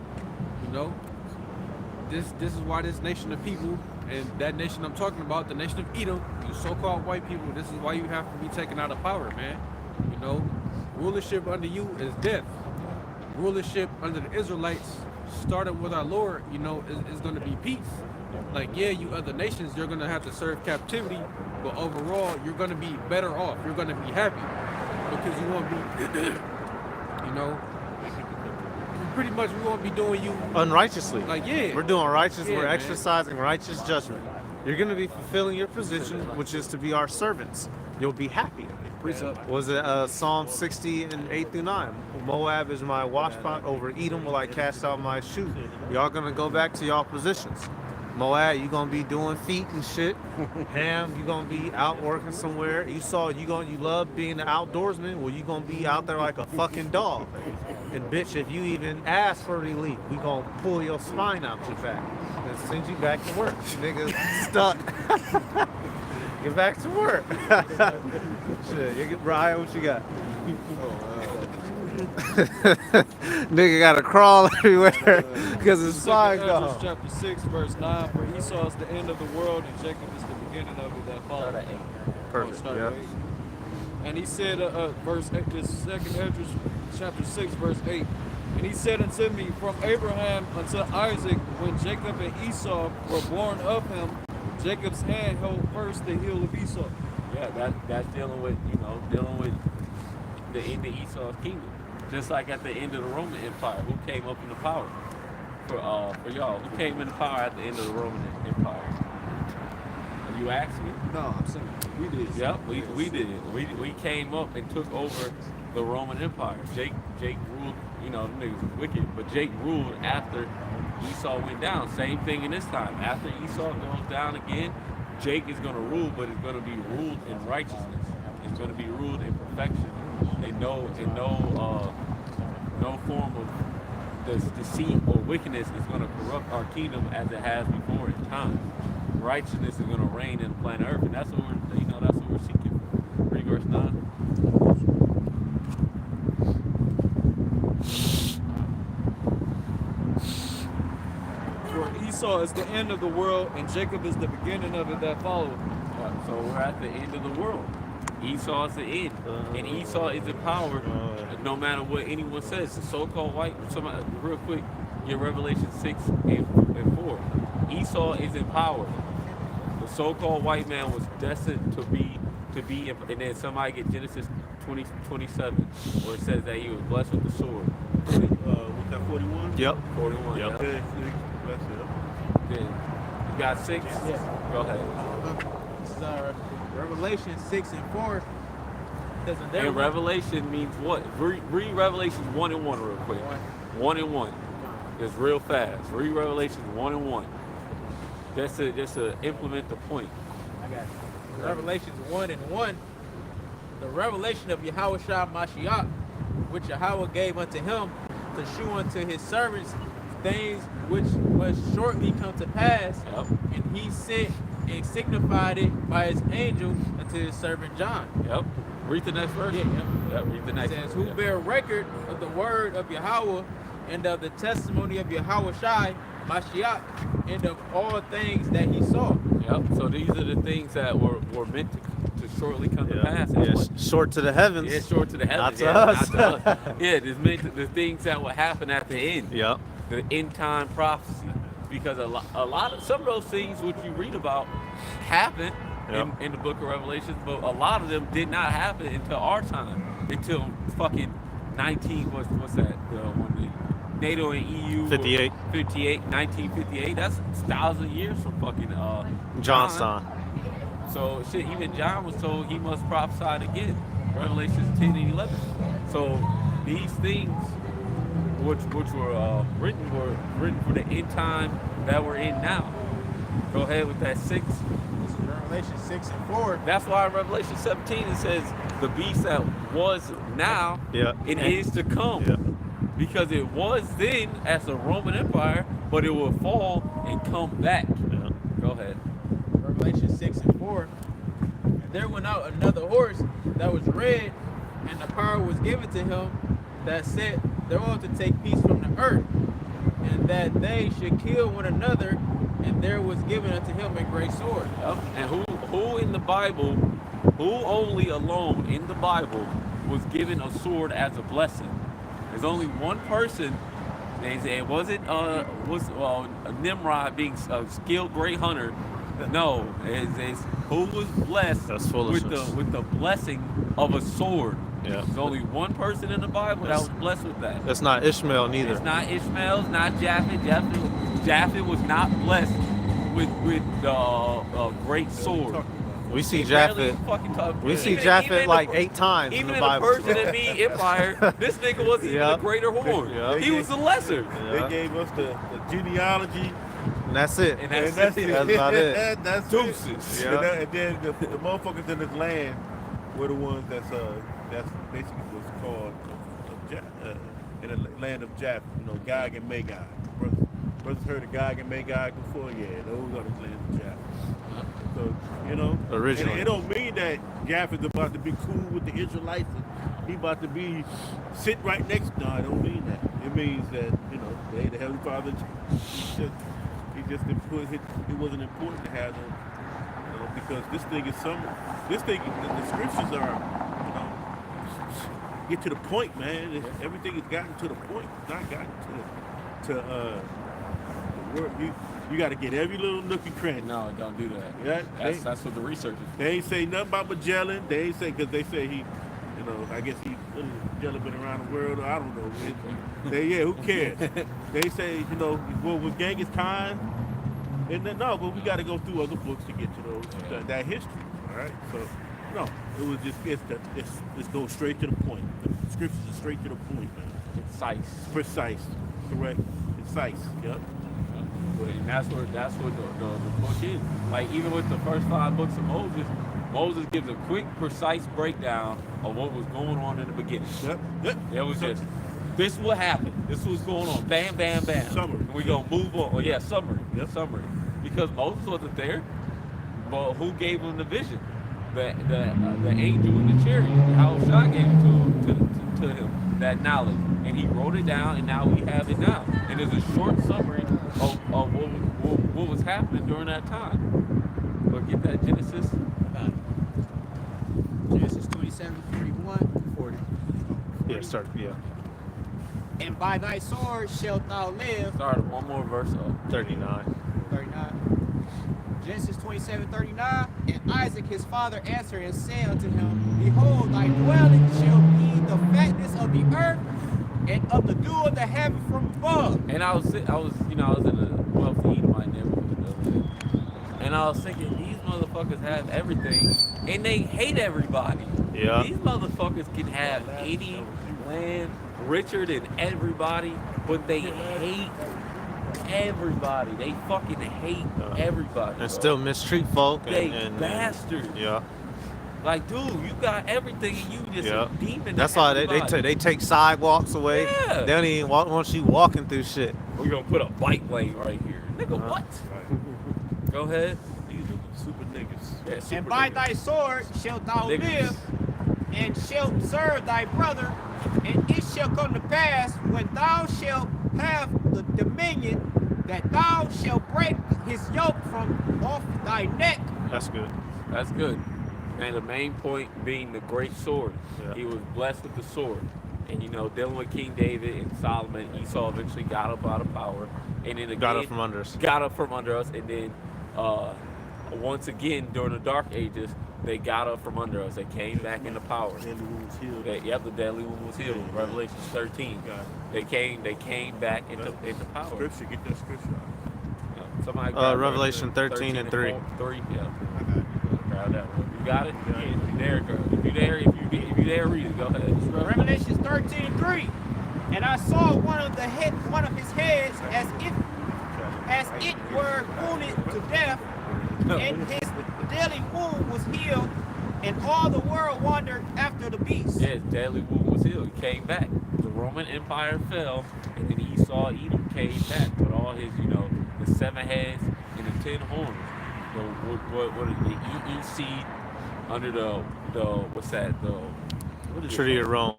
This is why this nation of people, and that nation I'm talking about, the nation of Edom, you so-called white people, this is why you have to be taken out of power, man. Rulership under you is death. Rulership under the Israelites, starting with our Lord, is going to be peace. Like, yeah, you other nations, you're going to have to serve captivity, but overall, you're going to be better off. You're going to be happy because you won't be, pretty much we won't be doing you unrighteously. Like, yeah. We're doing righteous, Yeah, we're man. exercising righteous judgment. You're going to be fulfilling your position, which is to be our servants. You'll be happy. Was it Psalm 60 and 8 through 9? Moab is my washpot, over Edom will I cast out my shoe. Y'all gonna go back to y'all positions. Moab, you gonna be doing feet and shit. Ham, you gonna be out working somewhere. You love being an outdoorsman. Well, you gonna be out there like a fucking dog. And bitch, if you even ask for relief, we gonna pull your spine out your back and send you back to work. Nigga stuck. Get back to work. Shit, you get Brian, what you got? Nigga gotta crawl everywhere because his spine Exodus gone. chapter 6, verse 9, for Esau is the end of the world, and Jacob is the beginning of it that follows. Perfect. Start Yeah. at 8. And he said, verse 8, this second Esdras chapter 6, verse 8. And he said unto me, from Abraham unto Isaac, when Jacob and Esau were born of him, Jacob's hand held first the heel of Esau. Yeah, that's dealing with the end of Esau's kingdom. Just like at the end of the Roman Empire, who came up into power? For y'all, who came into power at the end of the Roman Empire? You asked me? No, I'm saying we did. Yep, we did. We came up and took over the Roman Empire. Jake ruled, them niggas was wicked, but Jake ruled after Esau went down. Same thing in this time. After Esau goes down again, Jake is going to rule, but it's going to be ruled in righteousness. It's going to be ruled in perfection. And no form of this deceit or wickedness is going to corrupt our kingdom as it has before in time. Righteousness is going to reign in the planet Earth, and that's what we're seeking. Read verse 9. For Esau is the end of the world, and Jacob is the beginning of it that followed. So we're at the end of the world. Esau is the end, and Esau is in power no matter what anyone says. The so-called white, real quick, your Revelation 6 and 4. Esau is in power. The so-called white man was destined to be, and then somebody get Genesis 27, where it says that he was blessed with the sword. What's that, 41? Yep. 41. Yep. Yeah. Okay, that's it. Then you got 6. Yeah. Go ahead. This is Revelation 6 and 4. Doesn't there And Revelation means what? Read Revelation 1 and 1 real quick. 1 and 1. It's real fast. Read Revelation 1 and 1. Just to implement the point. I got it. Revelations 1 and 1. The revelation of Yahweh Shah Mashiach, which Yahweh gave unto him to shew unto his servants things which must shortly come to pass. Yep. And he sent and signified it by his angel unto his servant John. Yep. Read the next verse. Yeah, Yep. Read the It next says, one. who bear record of the word of Yahweh and of the testimony of Yahweh Shai Mashiach and of all things that he saw. Yep. So these are the things that were meant to shortly come to pass. Yeah, short to the heavons. Yeah, short to the heavens. Not to us. Not to us. Yeah, there's the things that will happen at the end. Yep. The end time prophecy. Because a lot of some of those things which you read about happened Yep. in the book of Revelations, but a lot of them did not happen until our time. Until fucking 19 what's that? When the NATO and EU 58. 1958. That's 1,000 years from fucking Johnstown. So shit, even John was told he must prophesy again. Revelations 10 and 11. So these things which were written for the end time that we're in now. Go ahead with that 6. This is Revelation 6 and 4. That's why in Revelation 17 it says the beast that was now Yeah. it is to come. Yeah. Because it was then as the Roman Empire, but it will fall and come back. Yeah. Go ahead. Revelation 6 and 4. And there went out another horse that was red, and the power was given to him that said thereof to take peace from the earth, and that they should kill one another, and there was given unto him a great sword. Yep. And who in the Bible, who only alone in the Bible was given a sword as a blessing? There's only one person. They say it wasn't Nimrod being a skilled great hunter. No, it's who was blessed That's foolishness. with the blessing of a sword. Yeah. There's only one person in the Bible that was blessed with that. That's not Ishmael neither. It's not Ishmael, it's not Japhet. Japhet was not blessed with a great sword. We see They barely Japhet. fucking talk- We see even- Japhet even in like the- 8 times in Even the in the Bible. Persian and Mede Empire, this nigga wasn't even Yeah. a greater horn. Yeah. He was the lesser. Yeah. They gave us the genealogy. And that's it. And And that's that's it. it. That's about it. That's Deuces. it. Yeah. And then the motherfuckers in this land were the ones that's basically what's called in the land of Japhet, Gog and Magog. Brothers heard of Gog and Magog before? Yeah, those are the land of Japhet. So, Originally. it don't mean that Japhet's about to be cool with the Israelites and he about to be sit right next. No, it don't mean that. It means that, they, the Heavenly Father, he just didn't put it wasn't important to have them, because this thing, the scriptures are, get to the point, man. Everything has gotten to the point. It's not gotten to the word. You got to get every little nook and cranny. No, don't do that. Yeah, That's what the research is. they ain't say nothing about Magellan. They ain't say, because they say he, I guess Magellan been around the world. I don't know. Who cares? They say, well, with Genghis Khan, and then, no, but we got to go through other books to get to that history. All right, so no, it was just it's go straight to the point. The scriptures are straight to the point, man. Precise, correct, concise. Yep. And that's what the book is. Like even with the first 5 books of Moses gives a quick, precise breakdown of what was going on in the beginning. Yep. It was just, this is what happened. This was going on. Bam, bam, bam. Summary. And we gonna move on. Oh yeah, summary. Yep. Summary. Because Moses wasn't there, but who gave him the vision? The angel in the chariot. How Shah gave it to him, that knowledge. And he wrote it down, and now we have it now. And there's a short summary of what was happening during that time. But get that Genesis. Genesis 27, 41, 40. Yeah. And by thy sword shalt thou live. Start one more verse up. 39. 39. Genesis 27, 39. And Isaac his father answered and said unto him, Behold, thy dwelling shall be the fatness of the earth, and of the dew of the heaven from above. And I was in a wealthy Edomite neighborhood the other day. And I was thinking, these motherfuckers have everything, and they hate everybody. Yeah. These motherfuckers can have any land richer than everybody, but they hate everybody. They fucking hate everybody. And bro. still mistreat folk. They and bastards. Yeah. Like, dude, you got everything, and you just Yeah. a demon. That's to why everybody. they take sidewalks away. Yeah. They don't even want you walking through shit. We're gonna put a bike lane right here. Nigga, what? Go ahead. These are super niggas. Yeah, super And by niggas. thy sword shalt thou Niggas. live, and shalt serve thy brother. And it shall come to pass, when thou shalt have the dominion, that thou shalt break his yoke from off thy neck. That's good. That's good. And the main point being the great sword. Yeah. He was blessed with the sword. And dealing with King David and Solomon, Esau eventually got up out of power. And then again, Got up from under us. Got up from under us. And then once again, during the Dark Ages, they got up from under us. They came back into power. Deadly wounds healed. The deadly one was healed. Yeah. Revelation 13. They came back into power. Scripture, get that scripture out. Yeah. Somebody grab Revelation 13 and 3. 3, yeah. Grab that one. You got it? Yeah. If you there, girl. If you there, read it. Go ahead. Revelation 13 and 3. And I saw one of his heads as it were wounded to death, and his deadly wound was healed, and all the world wandered after the beast. Yeah, his deadly wound was healed. He came back. The Roman Empire fell, and then Esau, Edom came back with all his, the 7 heads and the 10 horns. What is the EEC under the what's that? What is Treaty it? of Rome.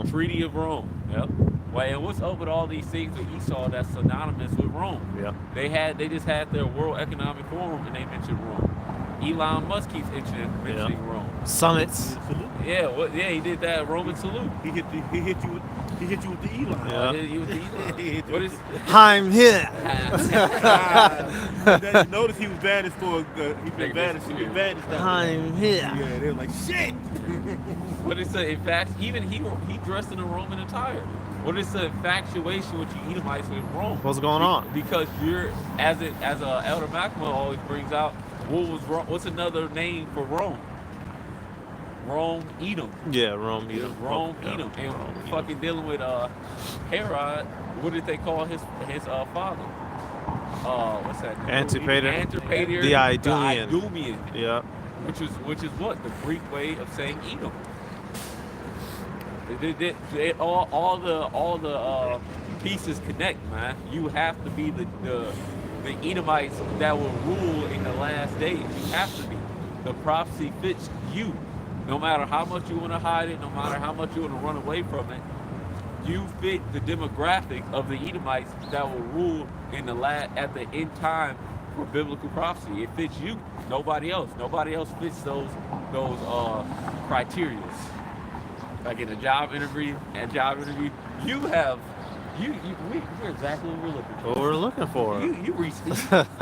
Treaty of Rome. Yep. Well, and what's up with all these things with Esau that's synonymous with Rome? Yeah. They just had their World Economic Forum and they mentioned Rome. Elon Musk keeps mentioning Rome. Summits. Yeah, he did that Roman salute. He hit you with the Elon. Yeah. You with the Elon. What is? I'm here. Notice he was banished for. He's been banished. He's been banished. I'm here. Yeah, they're like shit. What is the? In fact, even he dressed in a Roman attire. What is the infatuation with you Edomites with Rome? What's going on? Because you're as Elder Malcolm always brings out. What's another name for Rome? Rome, Edom. Yeah, Rome, Edom. Rome, Yeah. Edom. And fucking dealing with Herod, what did they call his father? What's that? Antipater. Antipater. The Idumean. The Idumean. Yeah. Which is what? The Greek way of saying Edom. All the pieces connect, man. You have to be the Edomites that will rule in the last days. You have to be. The prophecy fits you. No matter how much you want to hide it, no matter how much you want to run away from it, you fit the demographic of the Edomites that will rule at the end time for biblical prophecy. It fits you. Nobody else. Nobody else fits those criteria. Like in a job interview, we're exactly what we're looking for. What we're looking for. You reach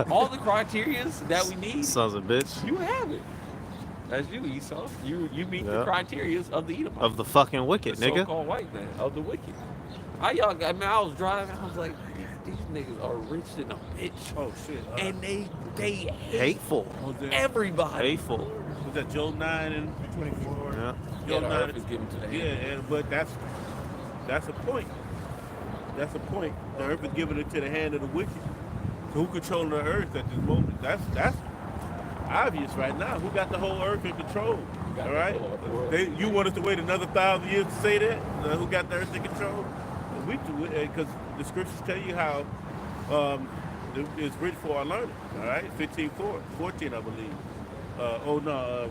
all the criteria that we need. Sons of bitch. You have it. That's you, Esau. You meet the criteria of the Edomites. Of the fucking wicked, the nigga. So-called white man, of the wicked. I was driving, I was like, these niggas are rich than a bitch. Oh shit. And they Hateful. everybody. Hateful. Was that Joe 9 and 24? Yeah. Yeah, the earth is given to the hand. But that's a point. That's a point. The earth is given it to the hand of the wicked. So who controlling the earth at this moment? That's obvious right now. Who got the whole earth in control? All right. You want us to wait another 1,000 years to say that? Who got the earth in control? We do it because the scriptures tell you how it's written for our learning. All right. 15:4, 14, I believe.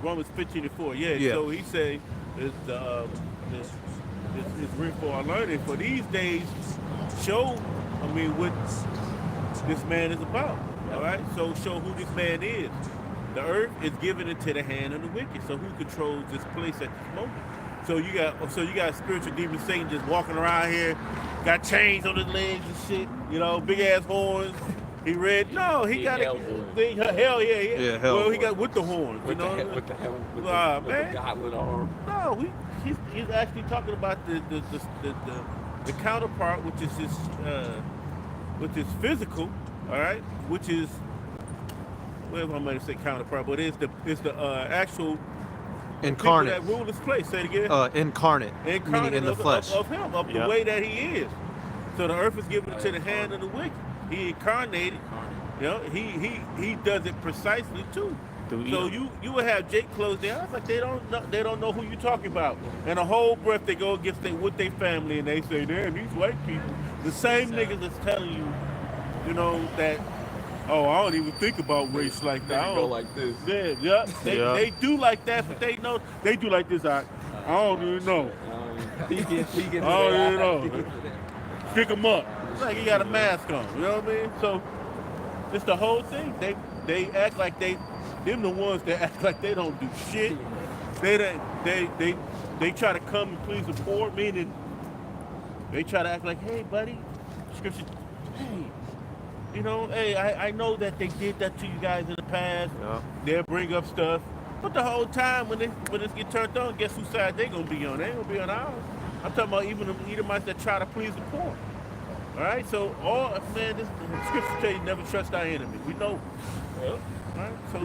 Romans 15:4. Yeah. So he said it's written for our learning. For these days, show what this man is about. All right. So show who this man is. The earth is given into the hand of the wicked. So who controls this place at this moment? So you got a spiritual demon Satan just walking around here, got chains on his legs and shit. Big ass horns. He got hell yeah. Yeah, hell. Well, he got with the horns. With the goblet arm. No, he's actually talking about the counterpart, which is physical. All right, which is. Well, I'm going to say counterpart, but it's the actual incarnate that rule this place. Say it again. Incarnate meaning in the flesh of him, the way that he is. So the earth is given to the hand of the wicked. He incarnated. He does it precisely too. So you would have Jake close their eyes like they don't know who you're talking about. And a whole breath they go against their family and they say, damn, these white people, the same niggas that's telling you, that. Oh, I don't even think about race like that. They go like this. Yeah. They do like that, but they know they do like this. I don't even know. I don't even know. Pick them up. It's like he got a mask on. You know what I mean? So it's the whole thing. They act like them the ones that act like they don't do shit. They try to come and please the poor, meaning they try to act like, hey, buddy, scripture, hey. Hey, I know that they did that to you guys in the past. Yeah. They'll bring up stuff. But the whole time when this get turned on, guess whose side they gonna be on? They ain't gonna be on ours. I'm talking about even the Edomites that try to please the poor. All right, so this scripture tell you never trust our enemy. We know. Yeah. All right, so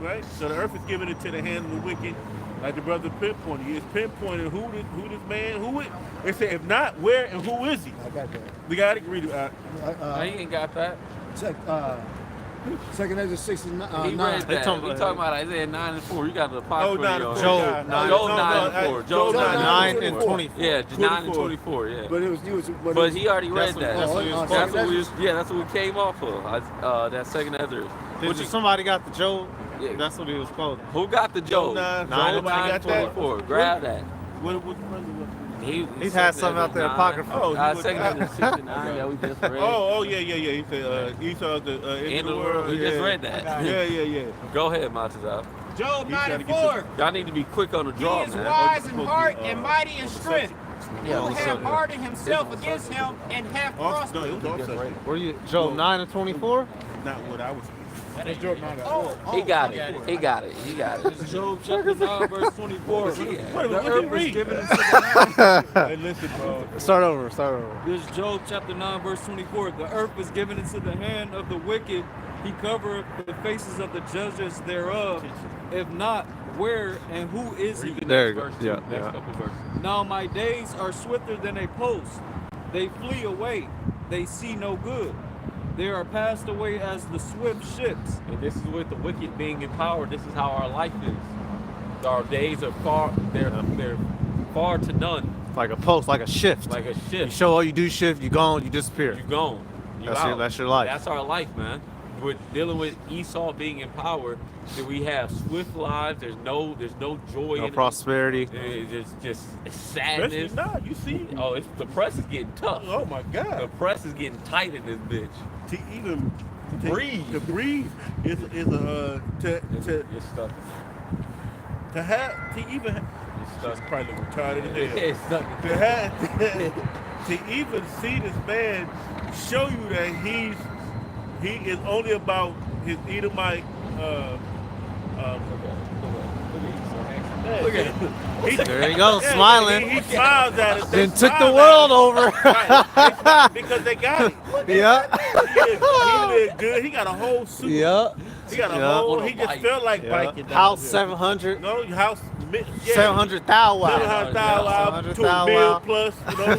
right? So the earth is giving it to the hand of the wicked, like the brother pinpointed. He is pinpointing who this man, who it. They say, if not, where and who is he? I got that. We got to read it. No, he ain't got that. Check, second Ezra 69. He read that. He talking about Isaiah 9 and 4. You got the apocrypha. Job Job 9 and 4. Job 9 and 24. Yeah, 9 and 24. Yeah. But it was. But he already read that. that's what he was quoting. That's what we came off of. That second Ezra. Somebody got the Job? Yeah. That's what he was quoting. Who got the Job? Job 9 nobody got that? 24. Grab that. What He's had something out there apocryphal. Oh, Second Ezra 69 that we just read. yeah. He said Esau's the end of the world. We just read that. Yeah. Go ahead, Matazal. Job He's 9 gotta and get 4. Y'all need to be quick on the He draw, is man. wise in heart and mighty in strength. Yeah, Who we have said that. hardened himself against him and have prospered. No, it was also Were you Job 9 and 24? not what I was. That's Job 9. He got it. He got it. It's Job chapter 9, verse 24. What The did earth you was read? given into the hand. Hey, listen, bro. Start over. This is Job chapter 9, verse 24. The earth was given into the hand of the wicked. He covered the faces of the judges thereof. If not, where and who is he? There you go. Yeah. Next couple verses. Now my days are swifter than a post. They flee away. They see no good. They are passed away as the swift ships. And this is with the wicked being in power. This is how our life is. Our days are they're far to none. Like a post, like a shift. Like a You shift. show all you do shift, you gone, you disappear. You're gone. You out. That's your life. That's our life, man. We're dealing with Esau being in power. That we have swift lives. There's no joy No in prosperity. it. It's just Especially sadness. now, you see. Oh, the press is getting tough. Oh my The God. press is getting tight in this bitch. To even Breathe. To breathe is a You're stuck. to have to even. You're That's stuck. probably retarded as hell. It's stuck. To have to even see this man show you that he is only about his Edomite. Look at him. There you go, smiling. He smiles at us. Then took the world over. Right, because they got it. Yeah. He lived good. He got a whole suit. Yeah. He got a Yeah. whole. He just felt like biking. down House here. 700. No, house. Yeah. 700 thou wow. 700,000 to a 700,000 bill wow. plus, you know.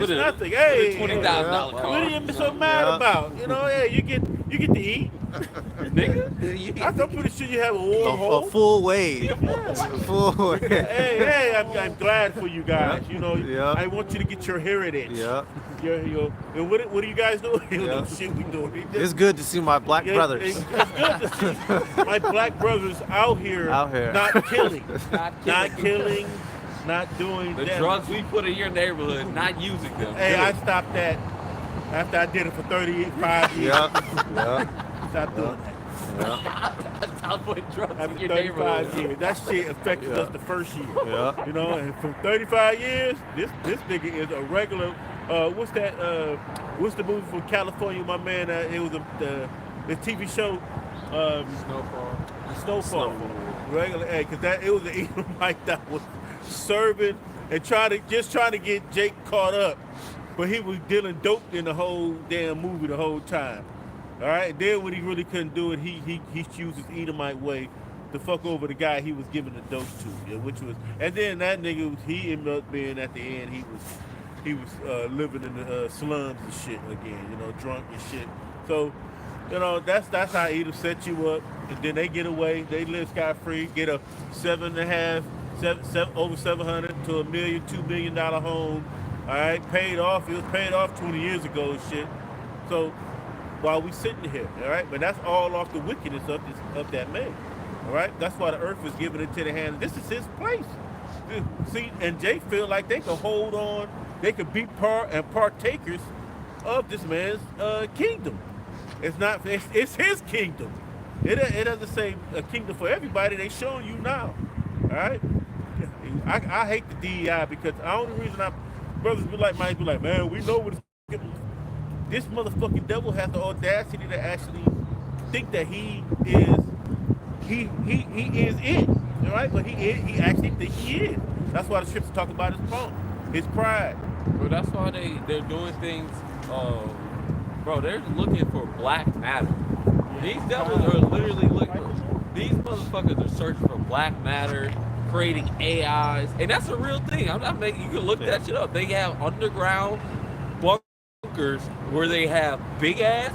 It's a- nothing. Hey, $20,000 what car. are you so mad about? You know, hey, you get to eat. Nigga. I'm pretty sure you have a warm A home. full wave. A full wave. Hey, I'm glad for you guys. You know, Yeah. I want you to get your heritage. Yeah. And what are you guys doing? Yeah. Shit we doing. It's good to see my black brothers. It's good to see my black brothers out here, Out here. not killing, not doing The that. drugs we put in your neighborhood, not using them. Hey, Good. I stopped that after I did it for 35 years. Yeah. Stop doing that. Stop putting drugs in After your 35 neighborhood. years, that shit affected Yeah. us the first year. Yeah. You know, and for 35 years, this nigga is a regular. What's that? What's the movie from California? My man, it was the TV show. Snowfall. Regular, because it was an Edomite that was serving and trying to get Jake caught up, but he was dealing dope in the whole damn movie the whole time. All right, and then when he really couldn't do it, he used his Edomite way to fuck over the guy he was giving the dope to, yeah, which was, and then that nigga he ended up being at the end he was living in the slums and shit again, you know, drunk and shit. So, you know, that's how Edom set you up, and then they get away, they live scot free, get a over 700 to $1 million, $2 million home. All right, paid off. It was paid off 20 years ago and shit. So while we sitting here, all right, but that's all off the wickedness of that man. All right, that's why the earth is given into the hand. This is his place. See, and Jake feel like they could hold on, they could be partakers of this man's kingdom. It's not. It's his kingdom. It doesn't say a kingdom for everybody. They showing you now. All right. I hate the DEI because the only reason brothers might be like, man, we know what it's. This motherfucking devil has the audacity to actually think that he is it. All right, but he actually thinks he is. That's why the scriptures talk about his punk, his pride. Well, that's why they're doing things. Bro, they're looking for black matter. These devils are literally looking. These motherfuckers are searching for black matter, creating AIs, and that's a real thing. I'm not making. You can look that shit up. They have underground bunkers where they have big ass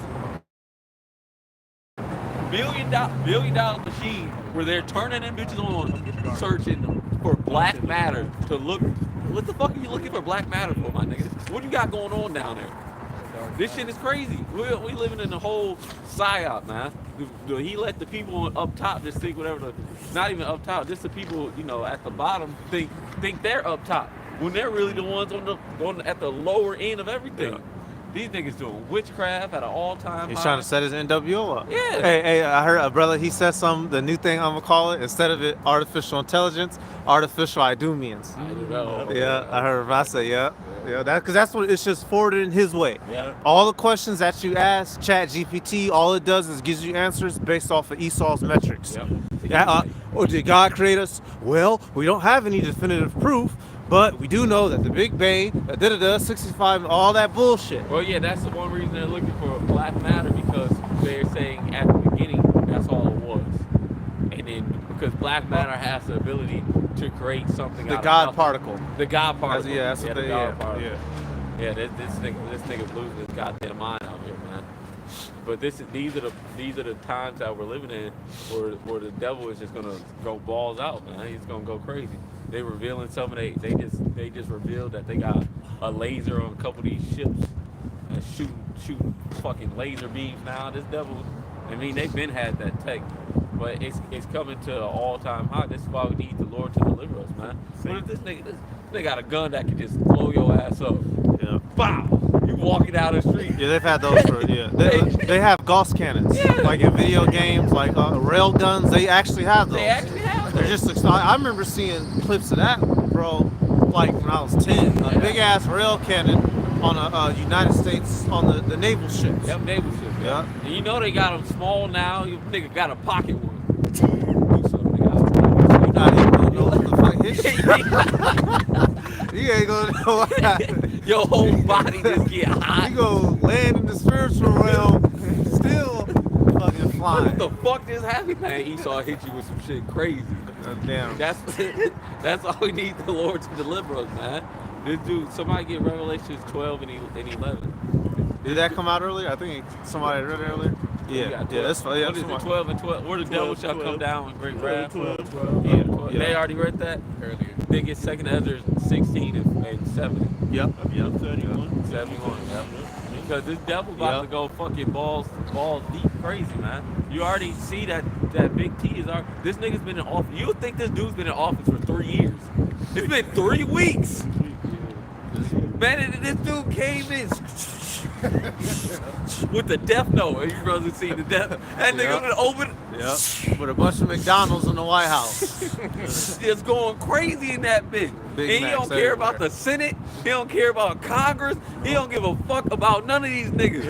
billion dollar machine where they're turning them bitches on, searching for black matter to look. What the fuck are you looking for black matter for, my nigga? What you got going on down there? This shit is crazy. We living in a whole psyop, man. He let the people up top just think whatever. Not even up top. Just the people, you know, at the bottom think they're up top when they're really the ones on at the lower end of everything. Yeah. These niggas doing witchcraft at an all-time high. He's trying to set his NWO up. Yeah. Hey, I heard a brother, he said the new thing I'm going to call it, instead of it artificial intelligence, artificial Idumeans. I do know. Yeah, I heard him. I say, yeah. Yeah, because that's what it's just forwarded in his way. Yeah. All the questions that you ask ChatGPT, all it does is gives you answers based off of Esau's metrics. Yep. Yeah, or did God create us? Well, we don't have any definitive proof, but we do know that the Big Bang, 65, all that bullshit. Well, yeah, that's the one reason they're looking for black matter, because they're saying at the beginning that's all it was, and then because black matter has the ability to create something. The out God of particle. The God particle. That's what the they. God particle. Yeah. Yeah, this nigga's losing his goddamn mind out here, man. But these are the times that we're living in, where the devil is just gonna go balls out, man. He's gonna go crazy. They revealing some of they just revealed that they got a laser on a couple of these ships and shooting fucking laser beams now. This devil, I mean, they've been had that tech, but it's coming to an all-time high. This is why we need the Lord to deliver us, man. What if this nigga got a gun that can just blow your ass up? Yeah. Bow! You walking down the street. Yeah, they've had those for They have Gauss cannons, like in video games, like rail guns. They actually have those. They actually have They're those. just. I remember seeing clips of that, bro. Like when I was 10, a big ass rail cannon on a United States on the naval ships. Yep, naval ship. Yeah. And you know they got them small now. You nigga got a pocket one. Do something else. You not even gonna know what the fuck his shit. You ain't gonna know what happened. Your whole body just get hot. You go land in the spiritual realm, still fucking flying. What the fuck just happened? Man, Esau hit you with some shit crazy. Damn. That's all we need the Lord to deliver us, man. This dude, somebody get Revelations 12 and 11. Did that come out earlier? I think somebody read it earlier. Yeah, that's fine. Yeah, what is it, 12 and 12? Where the devil shall come down with great wrath. 12. Yeah, 12. They already read that earlier. They get 2nd Ezra 16 and 7. Yep. 71. 71, yep. Because this devil about to go fucking balls deep crazy, man. You already see that Big T is our. This nigga's been in office. You would think this dude's been in office for 3 years. It's been 3 weeks. Man, this dude came in with the death note. You brother see the death. That nigga would open. Yep. With a bunch of McDonald's in the White House. It's going crazy in that bitch. Big And he Macs don't care everywhere. about the Senate. He don't care about Congress. He don't give a fuck about none of these niggas.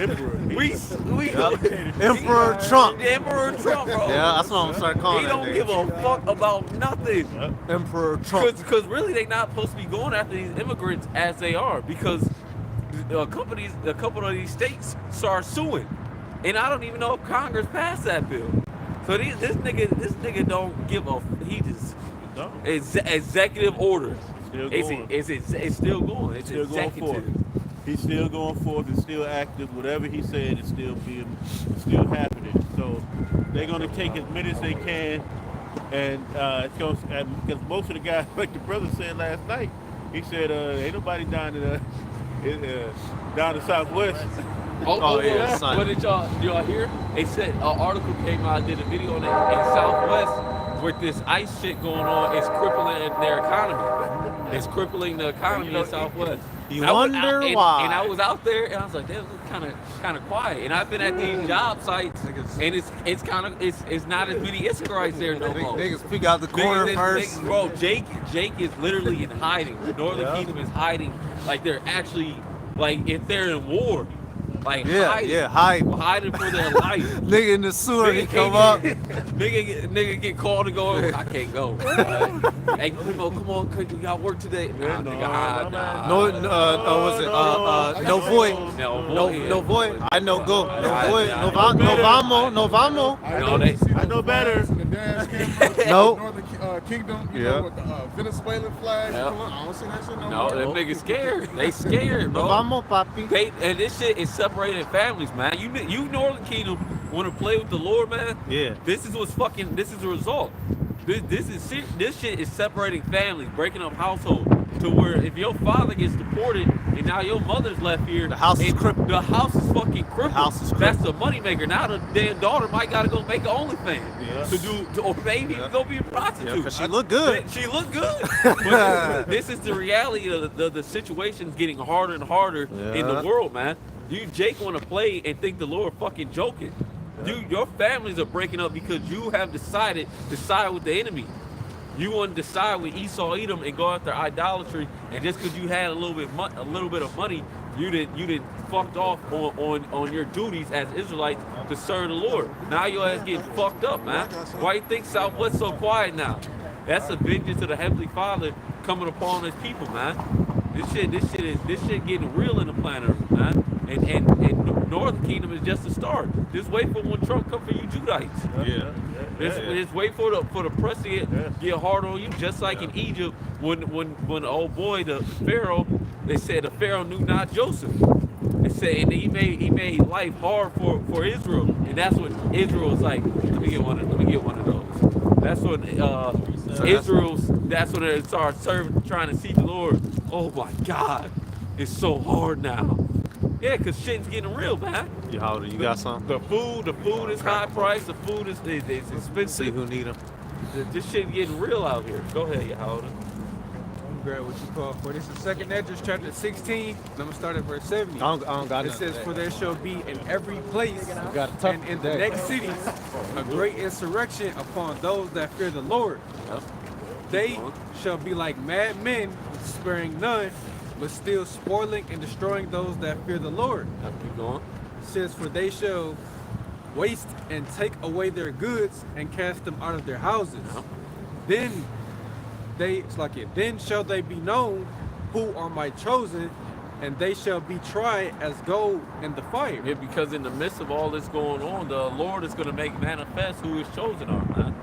Emperor Trump. Emperor Trump, bro. Yeah, that's what I'm starting calling He that don't nigga. give a fuck about nothing. Emperor Trump. Because really they not supposed to be going after these immigrants as they are, because a couple of these states start suing. And I don't even know if Congress passed that bill. So this nigga don't give a, he just executive orders. Still going. It's still going. It's Still going executive. forth. He's still going forth. It's still active. Whatever he said is still still happening. So they're gonna take as many as they can, and it's going because most of the guys, like the brother said last night, he said ain't nobody down the Southwest. Yeah, son. What did y'all hear? They said an article came out, did a video on it in Southwest with this ICE shit going on. It's crippling their economy. It's crippling the economy in Southwest. You And wonder why. And I was out there, and I was like, that was kind of quiet. And I've been at these job sites, and it's not as many Issacharites there no more. Niggas peek out the corner first. Bro, Jake is literally in hiding. The Northern Kingdom is hiding. Like they're actually, like if they're in war, like hiding for their life. Nigga in the sewer, he come can't up. Nigga get called to go. I can't go. Hey, come on, cause you got work today. Nah, nigga, nah. No void. No void. I know go. No void. No vamo. No, I know better. jazz camera? Nope. Northern Kingdom, you Yeah. know, with the Venezuelan flag. Yeah. I don't see that shit no No, more. them niggas scared. They scared, No bro. vamos, papi. And this shit is separating families, man. You Northern Kingdom want to play with the Lord, man? Yeah. This is the result. This shit is separating families, breaking up households. To where if your father gets deported and now your mother's left here, The house is and crippled. The house is fucking crippled. house is That's the moneymaker. Now the damn daughter might gotta go make an OnlyFans Yeah. or maybe even go be a prostitute. Yeah, 'cause she look good. She look good. But this is the reality of the situation's getting harder and harder in the Yeah. world, man. You Jake want to play and think the Lord fucking joking. Your families are breaking up because you have decided to side with the enemy. You want to decide with Esau, Edom, and go after idolatry, and just because you had a little bit of money, you didn't fucked off on your duties as Israelites to serve the Lord. Now your ass getting fucked up, man. Why you think Southwest so quiet now? That's a vengeance of the Heavenly Father coming upon His people, man. This shit getting real in the planet, Earth, man. And Northern Kingdom is just the start. Just wait for when Trump come for you Judites. Yeah. Just wait for the press to get hard on you, just like in Egypt when the old boy, the Pharaoh, they said the Pharaoh knew not Joseph. They said and he made life hard for Israel, and that's what Israel was like. Let me get one of those. That's when that's when they started trying to seek the Lord. Oh my God, it's so hard now. Yeah, cause shit's getting real, man. You got some? The food is high price. The food is expensive. See who need them. This shit getting real out here. Go ahead, Yehuda. I'm grab what you call for. This is 2nd Esdras chapter 16. I'm gonna start at verse 70. I don't got It nothing says, today. "For there shall be in every place got a tough and in the day. next cities a great insurrection upon those that fear the Lord. Yep. They shall be like mad men, sparing none, but still spoiling and destroying those that fear the Lord. Now keep going. It says, for they shall waste and take away their goods and cast them out of their houses. Yep. Then shall they be known who are my chosen, and they shall be tried as gold in the fire." Yeah, because in the midst of all this going on, the Lord is gonna make manifest who His chosen are, man.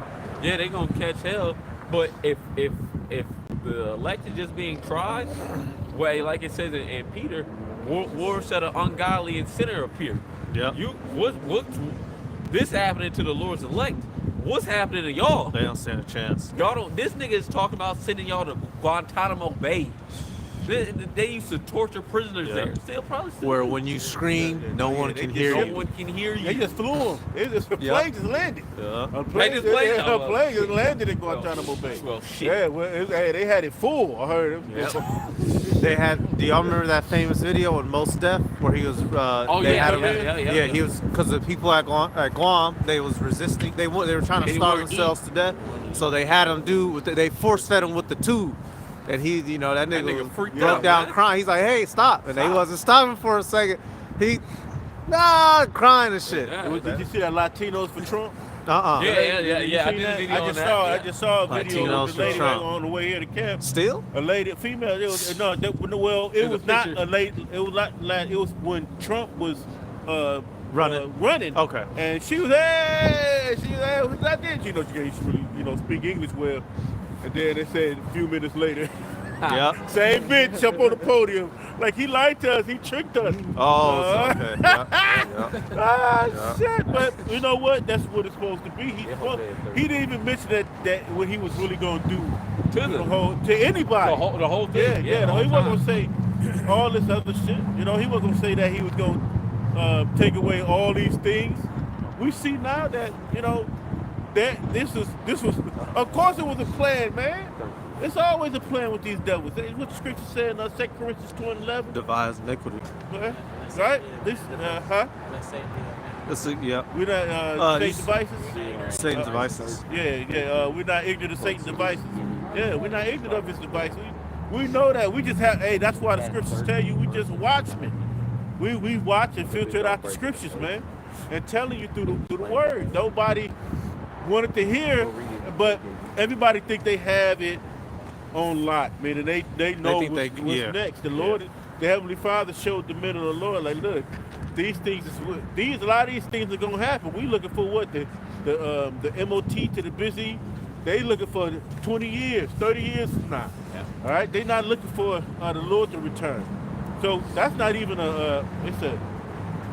Yeah, they gonna catch hell, but if the elect is just being tried, well, like it says in Peter, war shall an ungodly and sinner appear. Yeah. What this happening to the Lord's elect? What's happening to y'all? They don't stand a chance. Y'all don't. This nigga is talking about sending y'all to Guantanamo Bay. They used to torture prisoners there. Probably still Where do. when you scream, no one can hear no you. one can hear you. They just flew them. The plane just landed. Yeah. A plane just landed? a plane just landed in Guantanamo Bay. Well, shit. Yeah, well, hey, they had it full. I heard them. Yep. They had. Do y'all remember that famous video with Mos Def where he was? They had him, yeah. He was because the people at Guam, they was resisting. They were trying to They starve wouldn't themselves to death. So they had him they force fed him with the tube. And he, that nigga was freaked broke out, down man. crying. He's like, "Hey, stop!" And they wasn't stopping for a second. He, crying and shit. Yeah. Did you see that Latinos for Trump? Yeah. You I seen did a that? video on that. I just saw a video Latinos of for the lady Trump. on the way here to camp. Still? A lady, a female. It was it There's was a not picture. a lady. It was like it was when Trump was Running. running. Okay. And she was hey, what's that? Did she really speak English well? And then they said a few minutes later, Yeah. same bitch up on the podium, like he lied to us, he tricked us. Oh, okay. Yeah. Shit! But you know what? That's what it's supposed to be. He didn't even mention that what he was really gonna do to anybody. The whole thing. Yeah. the No, he whole wasn't gonna say all this other shit. He wasn't gonna say that he was gonna take away all these things. We see now that that this was. Of course, it was a plan, man. It's always a plan with these devils. That's what the scripture said in 2 Corinthians 2:11. Devise iniquity. Right? This, Yeah. We're not Satan's these- devices. Satan's devices. We're not ignorant of Satan's devices. Yeah, we're not ignorant of his devices. We know that. We just have. Hey, that's why the scriptures tell you we just watchmen. We watch and filter out the scriptures, man, and telling you through the word. Nobody wanted to hear, but everybody think they have it on lock. Meaning they know what's next. The Lord, the Heavenly Father showed the men of the Lord, like, look, these things a lot of these things are gonna happen. We looking for what the the MOT to the busy, they looking for 20 years, 30 years from now. Yeah. All right, they not looking for the Lord to return. So that's not even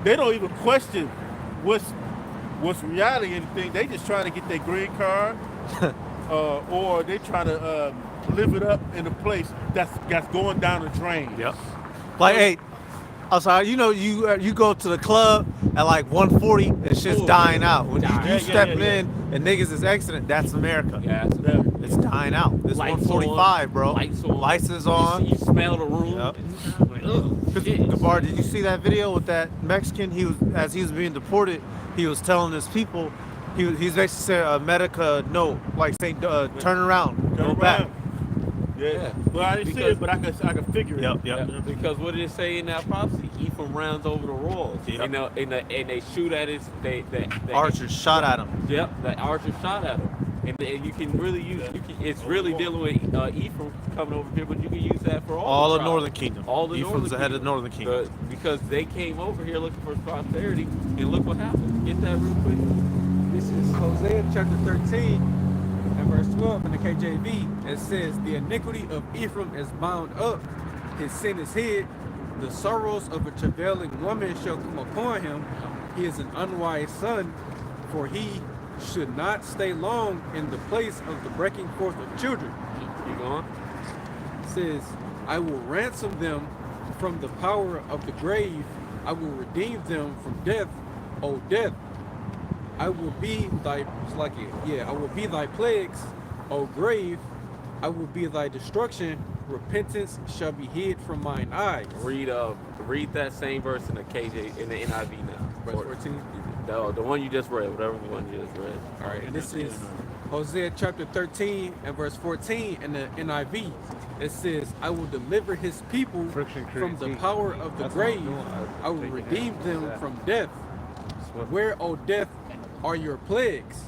they don't even question what's reality or anything. They just trying to get their green card, or they trying to live it up in a place that's going down the drain. Yep. Like, hey, I'm sorry. You know, you go to the club at like 140 and shit's dying out. When you stepping in and niggas is exiting, that's America. Yeah, It's dying out. It's Lights 145, on, bro. lights is on. You smell the room. Yep. Like, ugh, shit. Gabar, did you see that video with that Mexican? As he was being deported, he was telling his people, he's basically saying, America, no, like saying, turn around, go back. Yeah. Well, I didn't see it, but I can figure it. Yep. Yeah, because what did it say in that prophecy? Ephraim rounds over the walls. Yep. And they shoot at his. They Archers shot at him. Yep, the archer shot at him. And you can really use. It's really dealing with Ephraim coming over here, but you can use that for all All the the Northern Kingdom. All the Ephraim's the head of the Northern Kingdom. Because they came over here looking for prosperity, and look what happened. Get that real quick. This is Hosea chapter 13 and verse 12 in the KJV. It says, the iniquity of Ephraim is bound up, his sin is hid, the sorrows of a travailing woman shall come upon him. He is an unwise son, for he should not stay long in the place of the breaking forth of children. Keep going. It says, I will ransom them from the power of the grave. I will redeem them from death, O death. I will be thy I will be thy plagues, O grave. I will be thy destruction. Repentance shall be hid from mine eyes. Read that same verse in the NIV now. Verse 14. The one you just read, whatever one you just read. All right, and this is Hosea chapter 13 and verse 14 in the NIV. It says, I will deliver his people from the power of the grave. I will redeem them from death. Where, O death, are your plagues?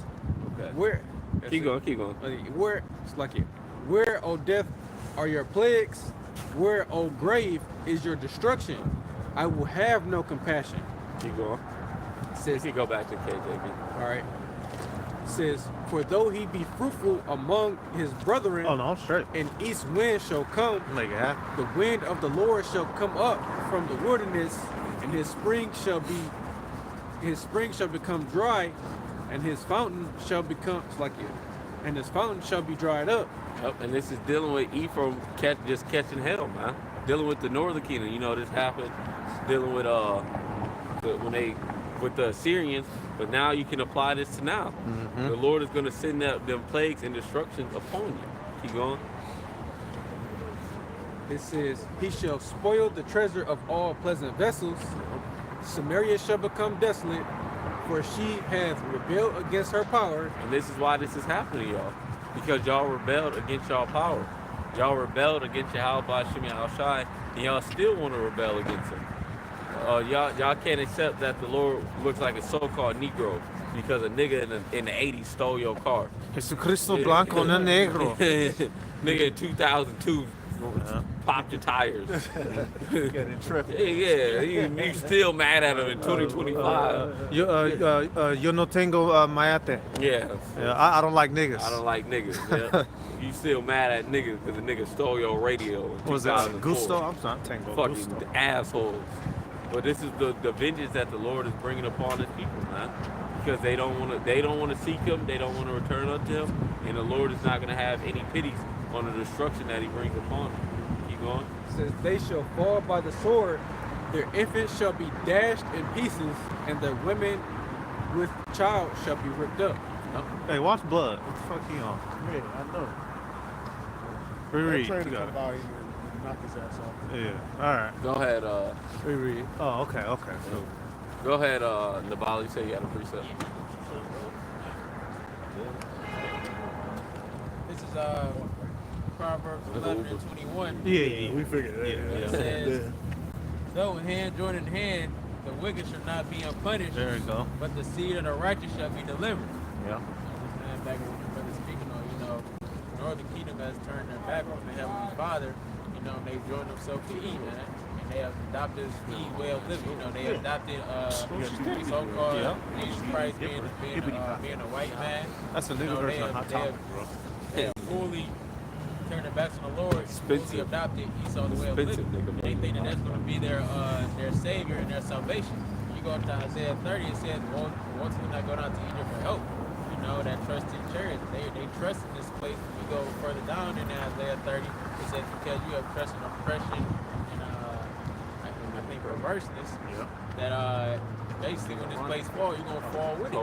Okay. Where? Keep going. Where? Where, O death, are your plagues? Where, O grave, is your destruction? I will have no compassion. Keep going. Says, You can go back to KJV. all right. Says, for though he be fruitful among his brethren, Oh, no, I'm straight. an east wind shall come. Make it happen. The wind of the Lord shall come up from the wilderness, and his spring shall become dry, and his fountain shall become and his fountain shall be dried up. Yep, and this is dealing with Ephraim just catching hell, man. Dealing with the Northern Kingdom. You know, this happened dealing with with the Assyrians, but now you can apply this to now. Mm-hmm. The Lord is going to send them plagues and destructions upon you. Keep going. It says, he shall spoil the treasure of all pleasant vessels. Samaria shall become desolate, for she hath rebelled against her power. And this is why this is happening to y'all. Because y'all rebelled against y'all power. Y'all rebelled against Yahweh Shemi Al-Shai, and y'all still want to rebel against him. Y'all can't accept that the Lord looks like a so-called Negro because a nigga in the 80s stole your car. Jesucristo Blanco no Negro. Nigga in 2002 popped your tires. Getting tripped. Yeah, you still mad at him in 2025. Yo no tengo mayate. Yeah. I don't like niggas. I don't like niggas. Yeah. You still mad at niggas because the nigga stole your radio in What was that? 2004. Gusto? I'm not tango. Fucking Gusto. assholes. But this is the vengeance that the Lord is bringing upon his people, man. Because they don't want to seek him, they don't want to return unto him, and the Lord is not going to have any pity on the destruction that he brings upon them. Keep going. It says, they shall fall by the sword, their infants shall be dashed in pieces, and their women with child shall be ripped up. Hey, watch blood. What the fuck he on? Yeah, I know. Reread. Trade You to got come it. out here and knock his ass off. Yeah. All right. Go ahead, Reread. Oh, okay. Cool. go ahead, Nabali. You say you had a precept. This is Proverbs 11 and 21. Yeah. We figured that. It says, though hand join in hand, the wicked shall not be unpunished, There you go. but the seed of the righteous shall be delivered. Yeah. And back when the brother speaking on, the Northern Kingdom has turned their back on the Heavenly Father, and they've joined themselves to E, man. and they adopted the way of living. You know, they adopted so-called Yeah. Jesus Christ being a white man. That's a You nigga know, version of Hot Topic, bro. they have fully turned their backs on the Lord, fully adopted Esau the way of living. And they think that that's going to be their savior and their salvation. You go up to Isaiah 30, it says, once when I go down to Egypt for help, you know, that trust in chariots, they trust in this place. If you go further down in Isaiah 30, it says, because you have trust in oppression and I think perverseness, that basically when this place falls, you're going to fall with it.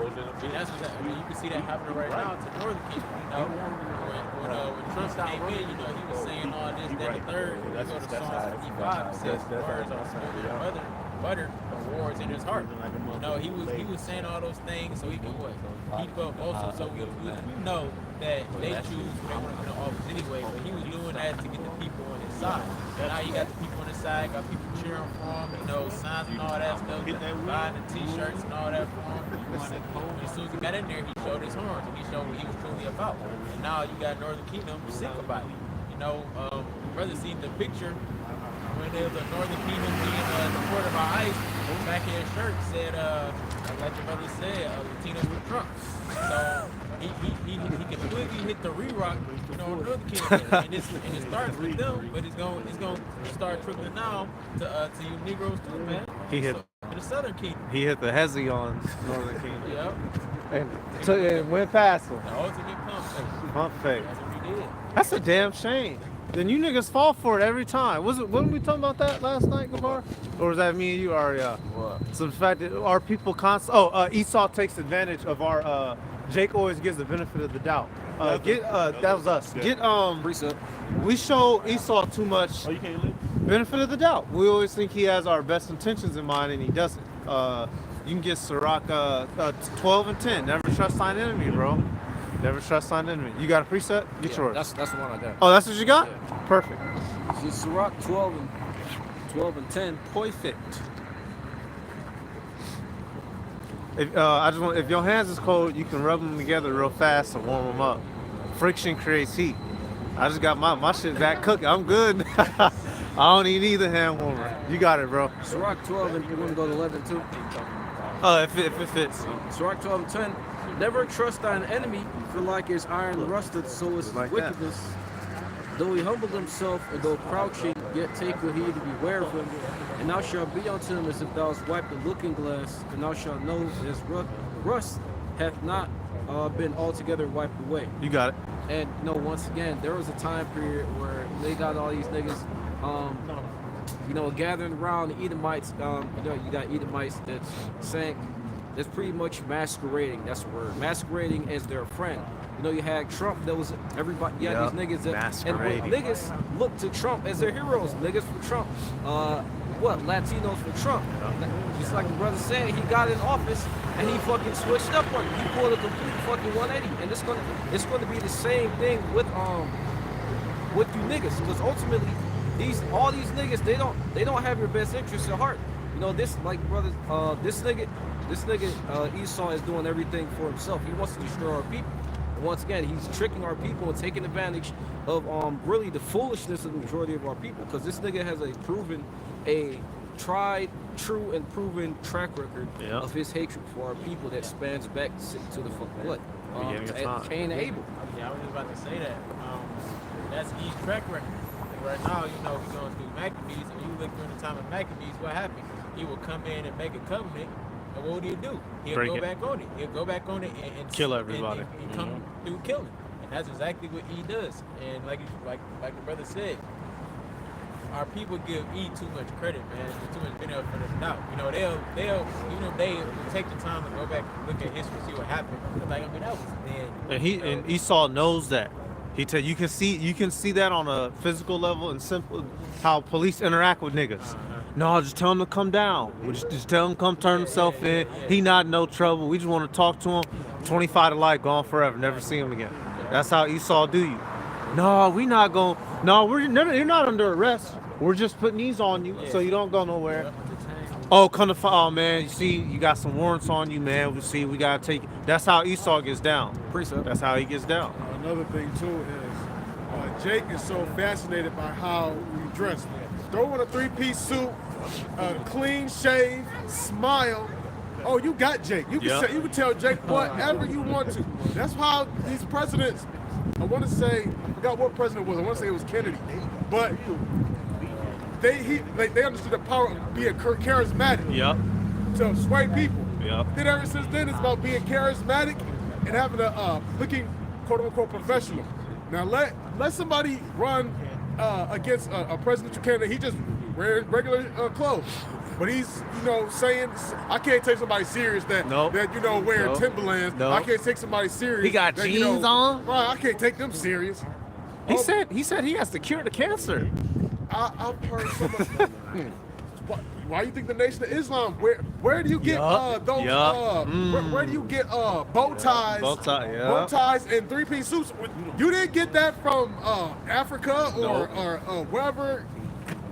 And that's what you can see that happening right now to Northern Kingdom. You know, when Trump came in, you know, he was saying all this, that, and the third. You go to Psalm 55, it says, words are smoother than butter, the wars in his heart. You know, he was saying all those things so he could what? Keep up also, so we know that they choose who they want to put in office anyway, but he was doing that to get the people on his side. And now you got the people on his side, got people cheering for him, you know, signs and all that stuff, buying the t-shirts and all that for him. As soon as he got in there, he showed his horns and he showed what he was truly about. And now you got Northern Kingdom sick about it. You know, brother seen the picture when there was a Northern Kingdom being deported by ICE, back in his shirt said, like the brother said, Latinos with Trump. So he completely hit the re-rock, you know, Northern Kingdom. And it starts with them, but it's going to start trickling down to you Negroes too, man. He hit In the Southern Kingdom. he hit the hezzy on Northern Kingdom. Yep. And went past him. The ultimate pump fake. Pump fake. That's what we did. That's a damn shame. Then you niggas fall for it every time. Wasn't we talking about that last night, Gabar? Or was that me and you, Aria? What? So the fact that our people Esau takes advantage of our Jake always gives the benefit of the doubt. That was us. Precept. We show Esau too much Oh, you can't live? benefit of the doubt. We always think he has our best intentions in mind and he doesn't. You can get Sirach 12 and 10. Never trust thine enemy, bro. Never trust thine enemy. You got a preset? Get yours. That's the one I got. Oh, that's what you got? Yeah. Perfect. It's Sirach 12 and 10. Perfect. If if your hands is cold, you can rub them together real fast and warm them up. Friction creates heat. I just got my shit back cooking. I'm good. I don't need either hand warmer. You got it, bro. Sirach 12 and you want to go to 11 too? If it fits. Sirach 12 and 10. Never trust thine enemy, for like his iron rusted, so is his Like that. wickedness. Though he humble himself, and though crouching, yet take heed to beware of him. And thou shalt be unto him as if thou hast wiped the looking glass, and thou shalt know that his rust hath not been altogether wiped away. You got it. And you know, once again, there was a time period where they got all these niggas, gathering around the Edomites. You got Edomites that's saying, that's pretty much masquerading. That's the word. Masquerading as their friend. You know, you had Trump. That was everybody. You had these niggas that masquerading. and niggas look to Trump as their heroes. Niggas for Trump. Latinos for Trump. Just like the brother said, he got in office and he fucking switched up on it. He pulled a complete fucking 180. And it's gonna be the same thing with you niggas, because ultimately all these niggas they don't have your best interests at heart. You know, this like brother this nigga Esau is doing everything for himself. He wants to destroy our people. And once again, he's tricking our people and taking advantage of really the foolishness of the majority of our people, because this nigga has a tried, true, and proven track record of his hatred for our people that spans back to the fucking blood. Cain and Abel. Yeah, I was just about to say that. That's his track record. Like right now, you know, we're going through Maccabees, and you look during the time of Maccabees, what happened? He will come in and make a covenant, and what would he do? He'll Break go it. back on it. He'll go back on it and Kill everybody. And come through killing. And that's exactly what he does. And like the brother said, our people give E too much credit, man. Too much benefit for the doubt. You know, they'll even if they will take the time to go back and look at history, see what happened. Like, I mean, that was then. And Esau knows that. You can see that on a physical level and simple how police interact with niggas. No, just tell him to come down. We just tell him to come turn himself in. He not no trouble. We just want to talk to him. 25 to life, gone forever. Never see him again. That's how Esau do you. No, we not going. No, you're not under arrest. We're just putting these on you so you don't go nowhere. Oh, come to oh man, you see, you got some warrants on you, man. We gotta take it. That's how Esau gets down. Precept. That's how he gets down. Another thing too is Jake is so fascinated by how we dress. throw on a three-piece suit, clean shave, smile. Oh, you got Jake. You can Yep. say, you can tell Jake whatever you want to. That's how these presidents. I want to say, I forgot what president it was. I want to say it was Kennedy, but they understood the power of being charismatic Yep. to sway people. Yep. Then ever since then, it's about being charismatic and having looking quote unquote professional. Now let somebody run against a presidential candidate. He just wears regular clothes. But he's, saying, I can't take somebody serious that wearing Nope. Timberlands. Nope. I can't take somebody serious. He got that, jeans on. Right, I can't take them serious. He said he has to cure the cancer. I've heard so much. Why do you think the Nation of Islam? Where do you get those? Where do you get bow ties? Bow tie, Bow ties and three-piece suits. You didn't get that from Africa or wherever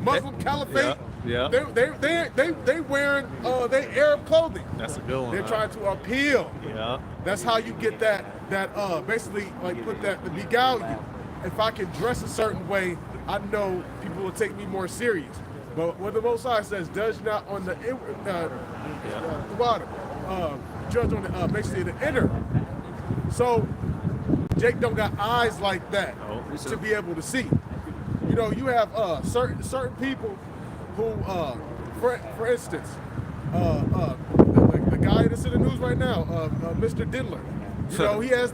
Muslim caliphate. Yeah. They wearing they Arab clothing. That's a good one. They're trying to appeal. Yeah. That's how you get that basically like put that to beguile you. If I can dress a certain way, I know people will take me more serious. But what the Most High says, judge not on the bottom, judge on the basically the inner. So Jake don't got eyes like that to be able to see. You have certain people who, for instance, the guy that's in the news right now, Mr. Diddler. He has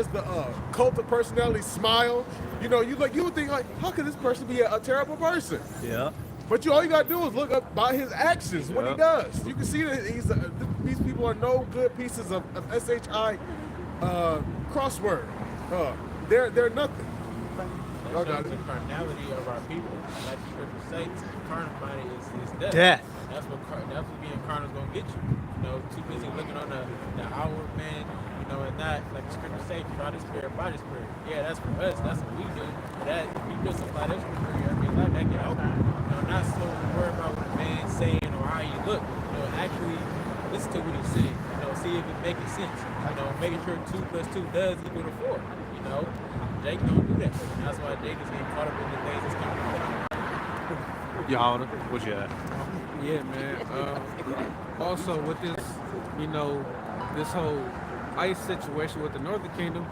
the cult of personality smile. You would think like, how could this person be a terrible person? Yeah. But all you gotta do is look up by his actions, what he does. You can see that these people are no good pieces of SHI crossword. They're nothing. That shows the carnality of our people. Like the scripture says, carnal body is death. Death. That's what being carnal is gonna get you. Too busy looking on the outward man, and not like the scripture says, try the spirit by the spirit. Yeah, that's for us. That's what we do. But that we just apply that scripture in your everyday life. That can help you. Not so worried about what the man's saying or how you look. Actually listen to what he's saying. See if it makes sense. Making sure 2 + 2 does equal to 4. Jake don't do that. That's why Jake is getting caught up in the things that's coming. Y'all, what you at? Yeah, man. Also with this, this whole ICE situation with the Northern Kingdom,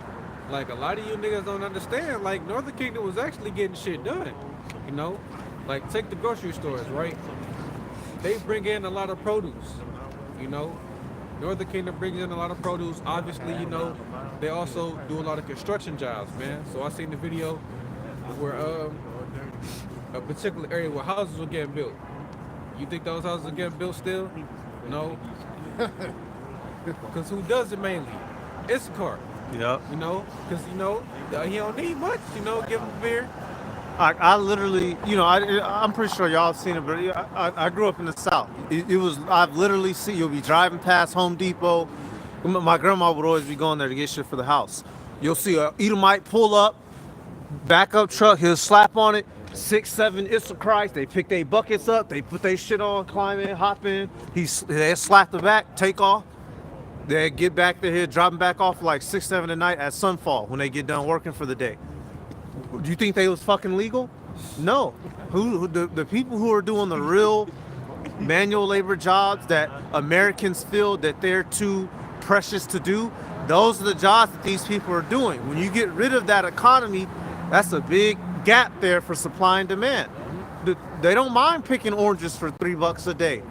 like a lot of you niggas don't understand, like Northern Kingdom was actually getting shit done, Like take the grocery stores, right? They bring in a lot of produce, Northern Kingdom brings in a lot of produce. Obviously, they also do a lot of construction jobs, man. So I seen the video where a particular area where houses were getting built. You think those houses are getting built still? No. Because who does it mainly? Issachar. Yep. Because he don't need much. Give him a beer. I literally, I'm pretty sure y'all have seen it, but I grew up in the South. I've literally seen, you'll be driving past Home Depot. My grandma would always be going there to get shit for the house. You'll see a Edomite pull up, backup truck, he'll slap on it, 6, 7 Issacharites, they pick their buckets up, they put their shit on, climb in, hop in, they slap the back, take off. They get back there here, drop them back off like 6, 7 at night at sunfall when they get done working for the day. Do you think they was fucking legal? No. The people who are doing the real manual labor jobs that Americans feel that they're too precious to do, those are the jobs that these people are doing. When you get rid of that economy, that's a big gap there for supply and demand. They don't mind picking oranges for $3 a day,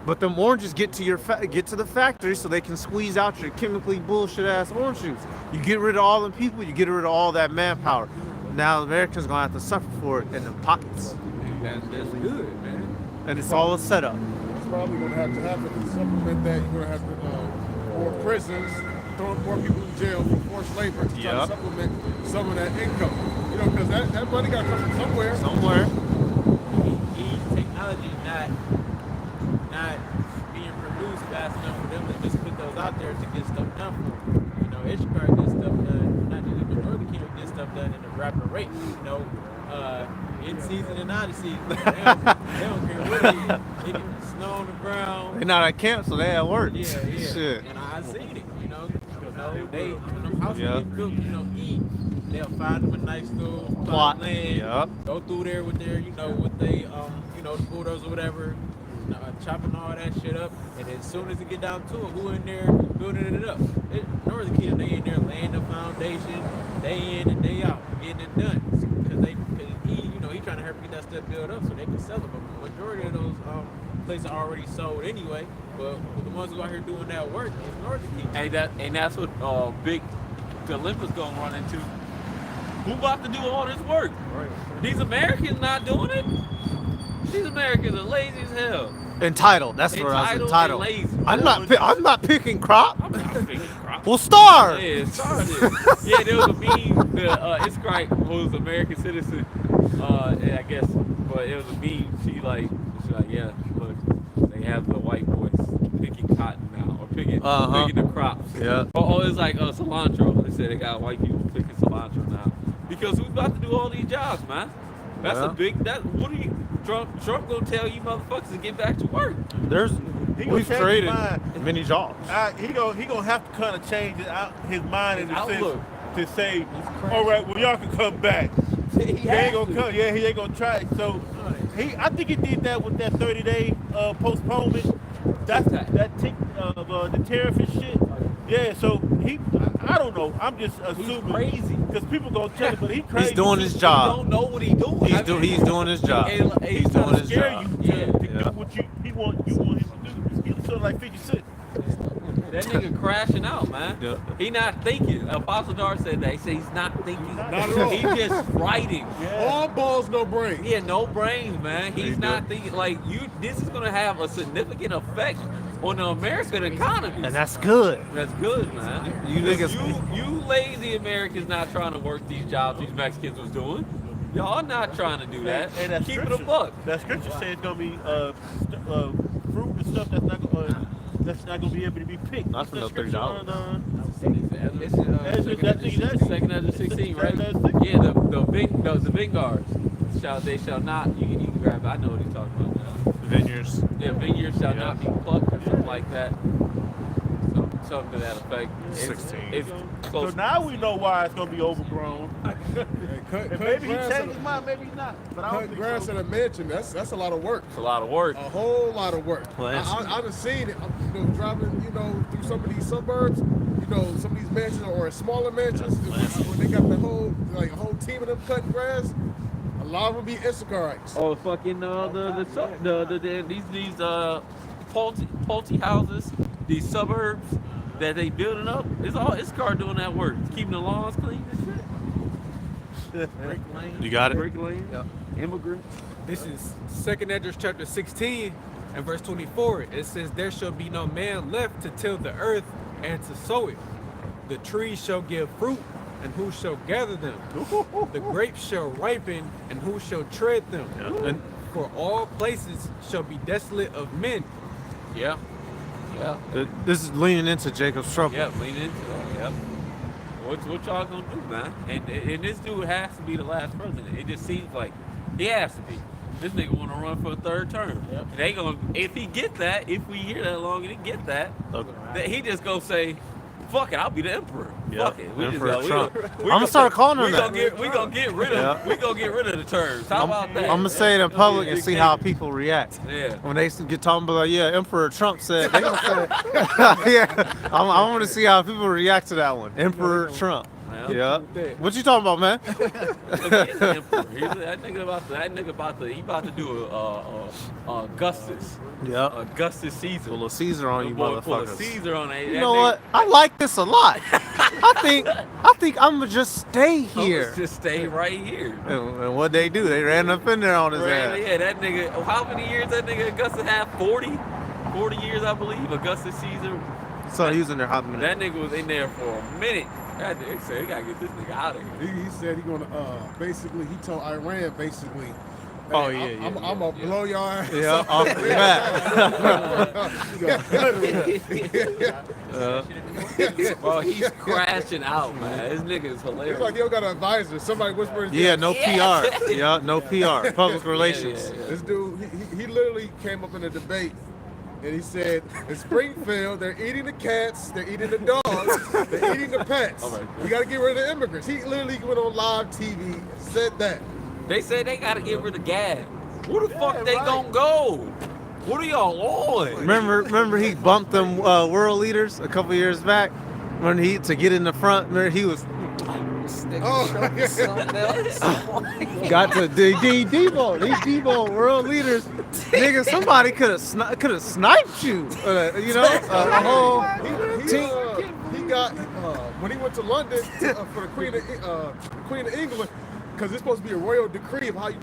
but them oranges get to the factory so they can squeeze out your chemically bullshit ass orange juice. You get rid of all them people, you get rid of all that manpower. Now Americans gonna have to suffer for it in their pockets. That's good, man. And it's all a setup. It's probably gonna have to happen to supplement that. You're gonna have to more prisons, throwing more people in jail for forced labor to try to supplement some of that income. Because that money gotta come from somewhere. Technology not being produced fast enough for them to just put those out there to get stuff done for them. Ishkar gets stuff done, not just the Northern Kingdom gets stuff done in a rapid rate. In season and out of season. They don't care what it is. They get snow on the ground. They're not at camp, so they at work. Yeah. Shit. And I seen it, they when them houses get built, eat. they'll find them a nice little Plot. land. Yep. Go through there with their, with they, the bulldozer or whatever, chopping all that shit up. And as soon as it get down to it, who in there building it up? Northern Kingdom, they in there laying the foundation, day in and day out, getting it done. Because he trying to help get that stuff built up so they can sell it. But the majority of those places are already sold anyway. But the ones who out here doing that work is Northern Kingdom. And that's what Big Olympus gonna run into. Who about to do all this work? Right. These Americans not doing it. These Americans are lazy as hell. Entitled. That's where I was entitled. And lazy. I'm not picking crop. I'm not picking crop. Well, starve. Yeah, yeah, there was a meme. It's great. Who was an American citizen? I guess, but it was a meme. She's like, yeah, look, they have the white boys picking cotton now, or picking the crops. Yeah. Oh, it's like cilantro. They said they got white people picking cilantro now because who's about to do all these jobs, man? That's a big. What are you? Trump gonna tell you motherfuckers to get back to work? We've created many jobs. He gonna have to kind of change his mind in the outlook. sense to say, all right, well y'all can come back. He ain't gonna come. Yeah, he ain't gonna try it. So I think he did that with that 30-day postponement. That's that the tariff and shit. Yeah, so I don't know. I'm just assuming. He's crazy. Because people gonna tell him, but he's crazy. He's doing his He job. don't know what he's doing. He's doing his job. He's trying to scare you to do Yeah. what you want him to do. He's sort of like 50 Cent. That nigga crashing out, man. Yeah. He not thinking. Apostle Dar said that. He said he's not thinking. Not at all. He's just writing. All balls, no brains. He had no brains, man. He's not thinking like you. This is gonna have a significant effect on the American economy. And that's good. That's good, man. You niggas- you lazy Americans not trying to work these jobs these Mexicans was doing. Y'all not trying to do that. And that Keep it a scripture- buck. That scripture says it's gonna be fruit and stuff that's not gonna be able to be picked. Not for no What's that $30. That's Second Ezra 16, right? Second Ezra 16. Yeah, the vineyards they shall not. You can grab it. I know what he's talking about now. Vineyards. Yeah, vineyards shall not be plucked or something like that. Something to that effect. 16. It's So close. now we know why it's gonna be overgrown. And maybe he changed his mind, maybe he's not. But I don't Cutting think grass so. in a mansion, that's a lot of work. It's a lot of work. A whole lot of work. Well, I done seen it, driving, through some of these suburbs, some of these mansions or smaller mansions, when they got a whole team of them cutting grass, a lot of them be Issacharites. Oh, fucking these Pulte houses, these suburbs that they building up. It's all Issachar doing that work, keeping the lawns clean and shit. Brick lane. You got it? Brick lane. Yep. Immigrants. This is 2nd Ezra chapter 16 and verse 24. It says, there shall be no man left to till the earth and to sow it. The trees shall give fruit, and who shall gather them? The grapes shall ripen, and who shall tread them? And for all places shall be desolate of men. Yeah. Yeah. This is leaning into Jacob's trouble. Yeah, lean into that. Yep. What y'all gonna do, man? And this dude has to be the last president. It just seems like he has to be. This nigga want to run for a 3rd term. Yep. They gonna, if he get that, if we hear that long and he get that, that he just gonna say, "Fuck it, I'll be the emperor." Yep. Fuck it, we Emperor just Trump. we I'm gonna start calling him that. We gonna get rid of. We gonna get rid of the terms. How about that? I'm gonna say it in public and Yeah, see how people react. Yeah. When they get talking about, yeah, Emperor Trump said, they gonna say, yeah. I want to see how people react to that one. Emperor Trump. Yeah. What you talking about, man? Look, he's the emperor. That nigga about to do a Augustus. Yeah. Augustus Caesar. Pull a Caesar on you, Pull a motherfuckers. Caesar on it. You know what? I like this a lot. I think I'm gonna just stay here. Just stay right here. And what they do? They ran up in there on his ass. Yeah, that nigga. How many years that nigga Augustus had? 40 years, I believe. Augustus Caesar. So he was in there hot minute. That nigga was in there for a minute. That nigga said, "We gotta get this nigga out of here." He said he gonna he told Iran basically. Oh, hey, yeah, I'm gonna blow your ass. Yeah, off the bat. Bro, he's crashing out, man. This nigga is hilarious. It's like he don't got an advisor. Somebody whispers. Yeah, no PR. Yeah, no PR. Public relations. This dude, he literally came up in a debate And he said, in Springfield, they're eating the cats, they're eating the dogs, they're eating the pets. All right. We got to get rid of the immigrants. He literally went on live TV and said that. They said they gotta get rid of gas. Where the fuck they gonna go? What are y'all on? Remember he bumped them world leaders a couple years back when he to get in the front. Remember he was got to Debo. These Debo world leaders, nigga. Somebody could have sniped you. You know, a whole team. He got when he went to London for the Queen of England, because it's supposed to be a royal decree of how you're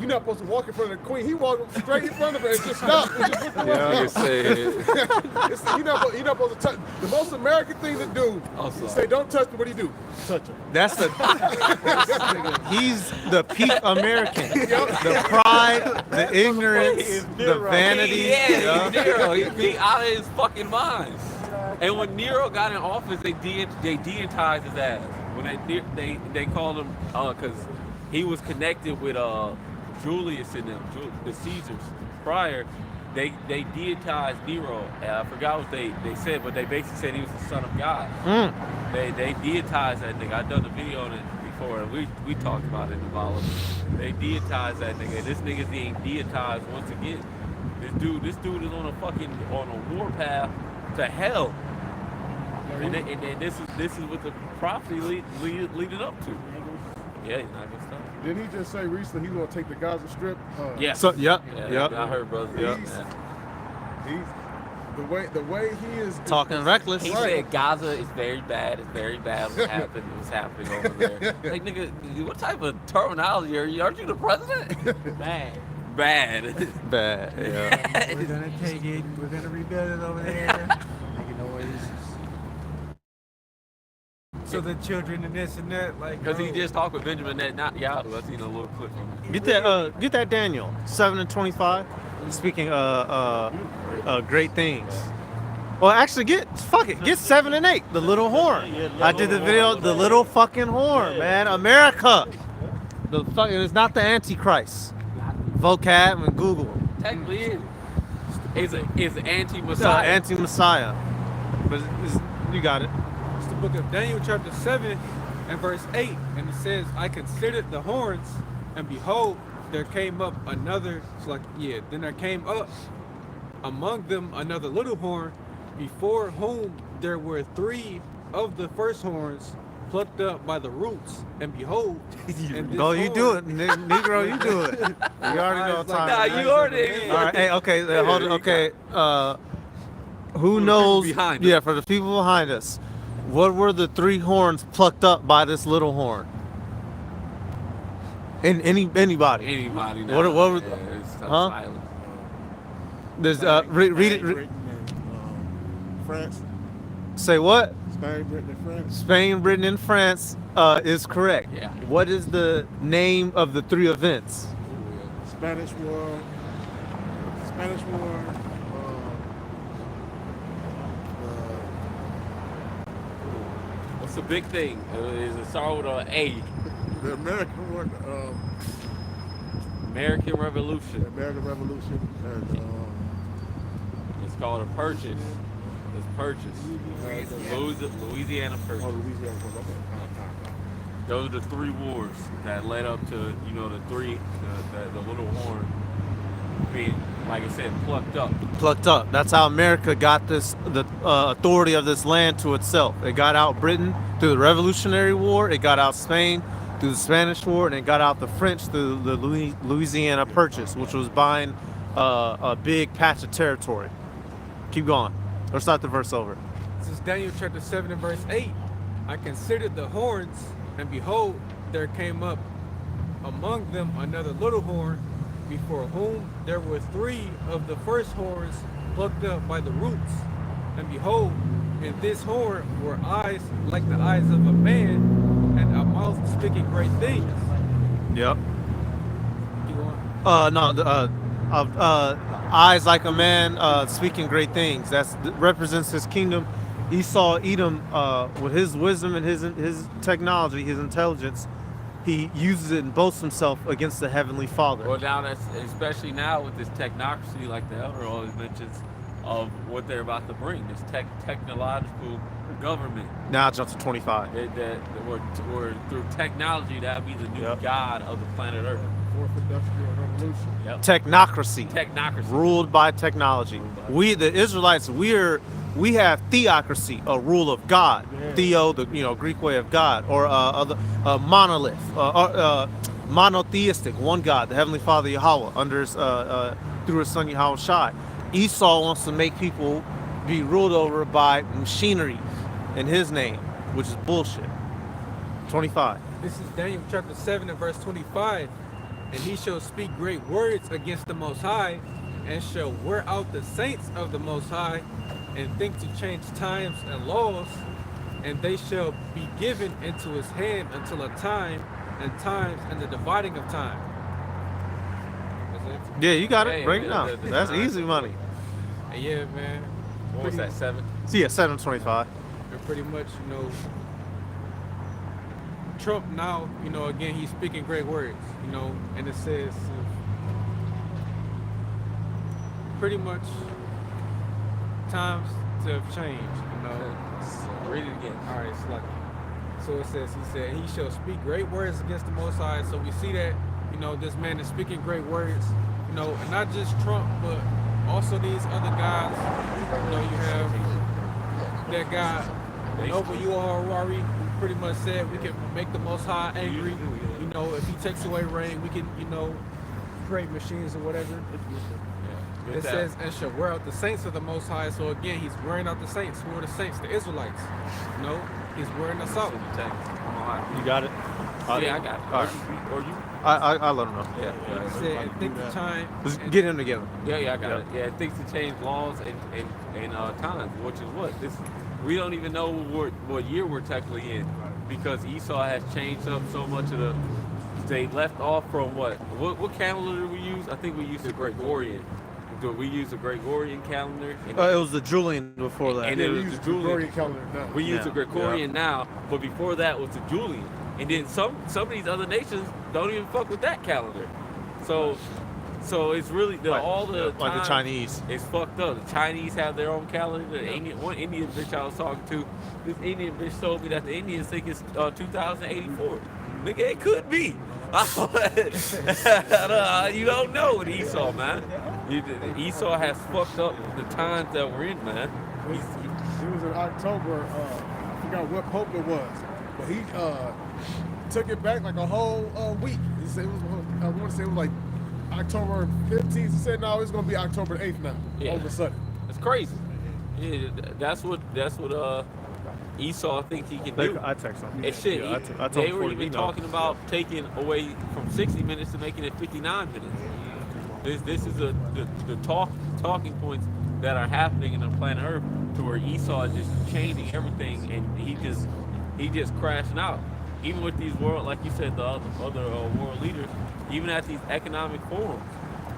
not supposed to walk in front of the Queen. He walked straight in front of her and just stopped. And just looked around. You're not supposed to touch. The most American thing to do is say, "Don't touch me." What do you do? Touch him. That's he's the peak American. The pride, the ignorance, the vanity. Nero, he out of his fucking mind. And when Nero got in office, they demonetized his ass. When they called him because he was connected with Julius and them, the Caesars prior. They demonetized Nero. I forgot what they said, but they basically said he was the son of God. They demonetized that nigga. I done a video on it before, and we talked about it in the volume. They demonetized that nigga. This nigga's being demonetized once again. This dude is on a warpath to hell. And this is what the prophecy leading up to. Yeah, he's not gonna stop. Didn't he just say recently he's gonna take the Gaza Strip? Yeah. So yep. I heard, brother. He's the way he is Talking reckless. He said Gaza is very bad. It's very bad what's happening over there. Like, nigga, what type of terminology are you? Aren't you the president? Bad. Bad. Bad. Yeah. We're gonna take it. We're gonna rebuild it over there. Making noises. So the children and this and that, like. Because he just talked with Benjamin Netanyahu. I seen a little clip from him. Get that Daniel 7:25. Speaking great things. Well, actually, get 7 and 8. The little horn. I did the video. The little fucking horn, man. America. It's not the Antichrist. Vocab and Google. Technically, it's anti-Messiah. Anti-Messiah. But you got it. It's the book of Daniel chapter 7 and verse 8. And it says, I considered the horns, and behold, there came up another, then there came up among them another little horn, before whom there were 3 of the first horns plucked up by the roots, and behold, Go, you do it, Negro, you do it. You already know what time. Nah, you already. All right, hey, okay, hold on, okay. Who knows? Behind us. Yeah, for the people behind us, what were the 3 horns plucked up by this little horn? Anybody? Anybody. What were? It's so Huh? silent. There's read it. France. Say what? Spain, Britain, and France. Spain, Britain, and France is correct. Yeah. What is the name of the 3 events? Spanish War. What's the big thing? It start with an A. The American War. American Revolution. The American Revolution. And, It's called a purchase. It's purchase. Louisiana Purchase. Louisiana. Those are the 3 wars that led up to, the little horn being, like I said, plucked up. Plucked up. That's how America got the authority of this land to itself. It got out Britain through the Revolutionary War. It got out Spain through the Spanish War, and it got out the French through the Louisiana Purchase, which was buying a big patch of territory. Keep going. Or start the verse over. This is Daniel chapter 7 and verse 8. I considered the horns, and behold, there came up among them another little horn, before whom there were 3 of the first horns plucked up by the roots. And behold, in this horn were eyes like the eyes of a man, and a mouth speaking great things. Yep. Keep going. Eyes like a man speaking great things. That represents his kingdom. Esau, Edom, with his wisdom and his technology, his intelligence, he uses it and boasts himself against the Heavenly Father. Well, now that's especially now with this technocracy, like the elder always mentions, of what they're about to bring. This technological government. Now jump to 25. That we're through technology that be the new Yep. god of the planet Earth. Fourth industrial revolution. Yep. Technocracy. Technocracy. Ruled by technology. We, the Israelites, we have theocracy, a rule of God. Theo, the Greek way of God, or a monolith, monotheistic, one God, the Heavenly Father Yahweh, under his, through his son Yahweh Shai. Esau wants to make people be ruled over by machinery in his name, which is bullshit. 25. This is Daniel chapter 7 and verse 25. And he shall speak great words against the Most High, and shall wear out the saints of the Most High, and think to change times and laws, and they shall be given into his hand until a time and times and the dividing of time. That's it. Yeah, you got it. Hey, Break it man, down. the That's time. easy money. And yeah, man. What was that, 7? So yeah, 725. And pretty much, Trump now, again, he's speaking great words, and it says pretty much times to have changed, Read it again. All right, it's like, so it says, he said, he shall speak great words against the Most High. So we see that, this man is speaking great words, and not just Trump, but also these other guys. You have that guy, Nova Harari, who pretty much said we can make the Most High angry. If he takes away rain, we can, create machines or whatever. It says, and shall wear out the saints of the Most High. So again, he's wearing out the saints. Who are the saints? The Israelites. He's wearing us out. You got it? Yeah, I got it. All right. Or you? I let him know. Yeah. He said, and think the time. Let's get him together. Yeah, I got it. Yeah, it thinks to change laws and times, which is what this. We don't even know what year we're technically in, because Esau has changed up so much of the. They left off from what calendar did we use? I think we used the Gregorian. We used the Gregorian calendar. It was the Julian before that. And it was the Julian calendar now. We use the Yeah. Gregorian now, but before that was the Julian. And then some of these other nations don't even fuck with that calendar. So it's really all the like the time Chinese. It's fucked up. The Chinese have their own calendar. One Indian bitch I was talking to, this Indian bitch told me that the Indians think it's 2084. Nigga, it could be. You don't know with Esau, man. Esau has fucked up the times that we're in, man. It was in October. I forgot what pope it was, but he took it back like a whole week. He said I want to say it was like October 15th. He said no, it's gonna be October 8th now. Yeah. All of a sudden. It's crazy. Yeah, that's what Esau thinks he can do. I text him. And shit, Yeah, I told they him were 40 even emails. talking about taking away from 60 minutes to making it 59 minutes. This is the talking points that are happening in the planet Earth, to where Esau is just changing everything, and he just crashing out. Even with these world, like you said, the other world leaders, even at these economic forums,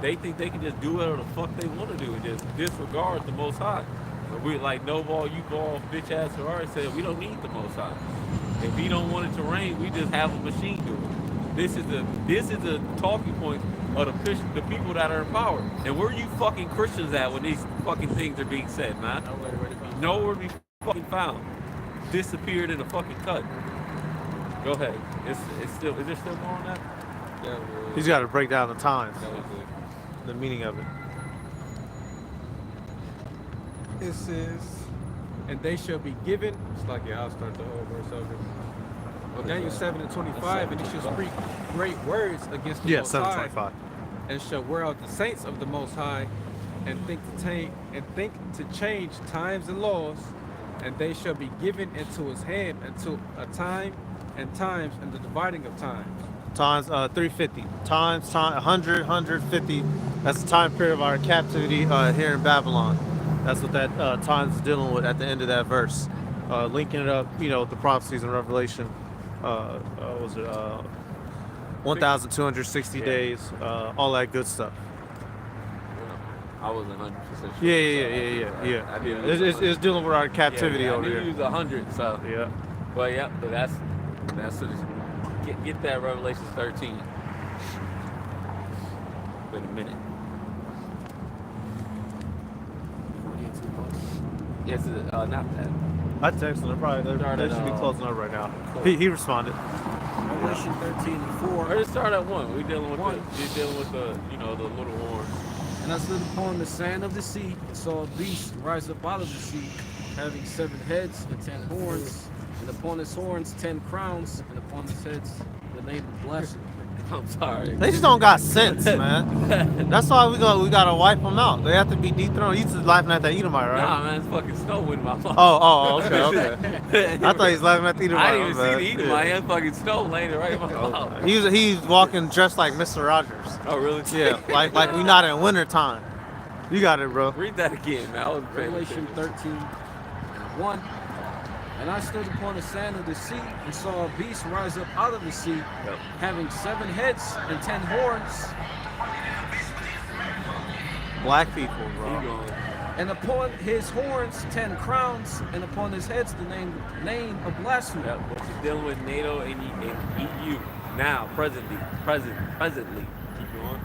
they think they can just do whatever the fuck they want to do and just disregard the Most High. We like no ball, you ball, bitch ass Ferrari said we don't need the Most High. If he don't want it to rain, we just have a machine do it. This is the talking point of the people that are in power. And where are you fucking Christians at when these fucking things are being said, man? Nowhere to be fucking found. Disappeared in a fucking cut. Go ahead. Is there still more on that? Yeah, He's got to break down the times, that was it. the meaning of it. It says, and they shall be given. It's like, I'll start the whole verse over. Well, Daniel 7 and 25, and he shall speak great words against the Yeah, Most High, 725. and shall wear out the saints of the Most High, and think to change times and laws, and they shall be given into his hand until a time and times and the dividing of times. Times 350. Times 100, 150. That's the time period of our captivity here in Babylon. That's what that times is dealing with at the end of that verse. Linking it up, with the prophecies in Revelation. Was it 1,260 days? All that good stuff. I wasn't 100% sure. Yeah. I didn't. It's dealing with our captivity I over knew here. he was 100, so. Yeah. But yeah, but that's what get that Revelation 13. Been a minute. 2 months. Yes, not that. I texted him. They should be closing up right now. He responded. Revelation 13 and 4. Or just start at 1. We're dealing with One. the little horn. And I stood upon the sand of the sea and saw a beast rise up out of the sea, having 7 heads and 10 horns, and upon his horns 10 crowns, and upon his heads the name of blasphemy. I'm sorry. They just don't got sense, man. That's why we gotta wipe them out. They have to be dethroned. He's just laughing at that Edomite, right? Nah, man, it's fucking snow in my mouth. Okay. I thought he was laughing at the Edomite. I didn't even man. see the Edomite. I had fucking snow laying right in my mouth. He's walking dressed like Mr. Rogers. Oh, really? Yeah, like we not in winter time. You got it, bro. Read that again, man. I was paying Revelation attention. 13 and 1. And I stood upon the sand of the sea and saw a beast rise up out of the sea, having 7 heads and 10 horns, Black people, Keep bro. going. and upon his horns 10 crowns, and upon his heads the name of blasphemy. Yep, what you're dealing with NATO and EU now, presently. Keep going.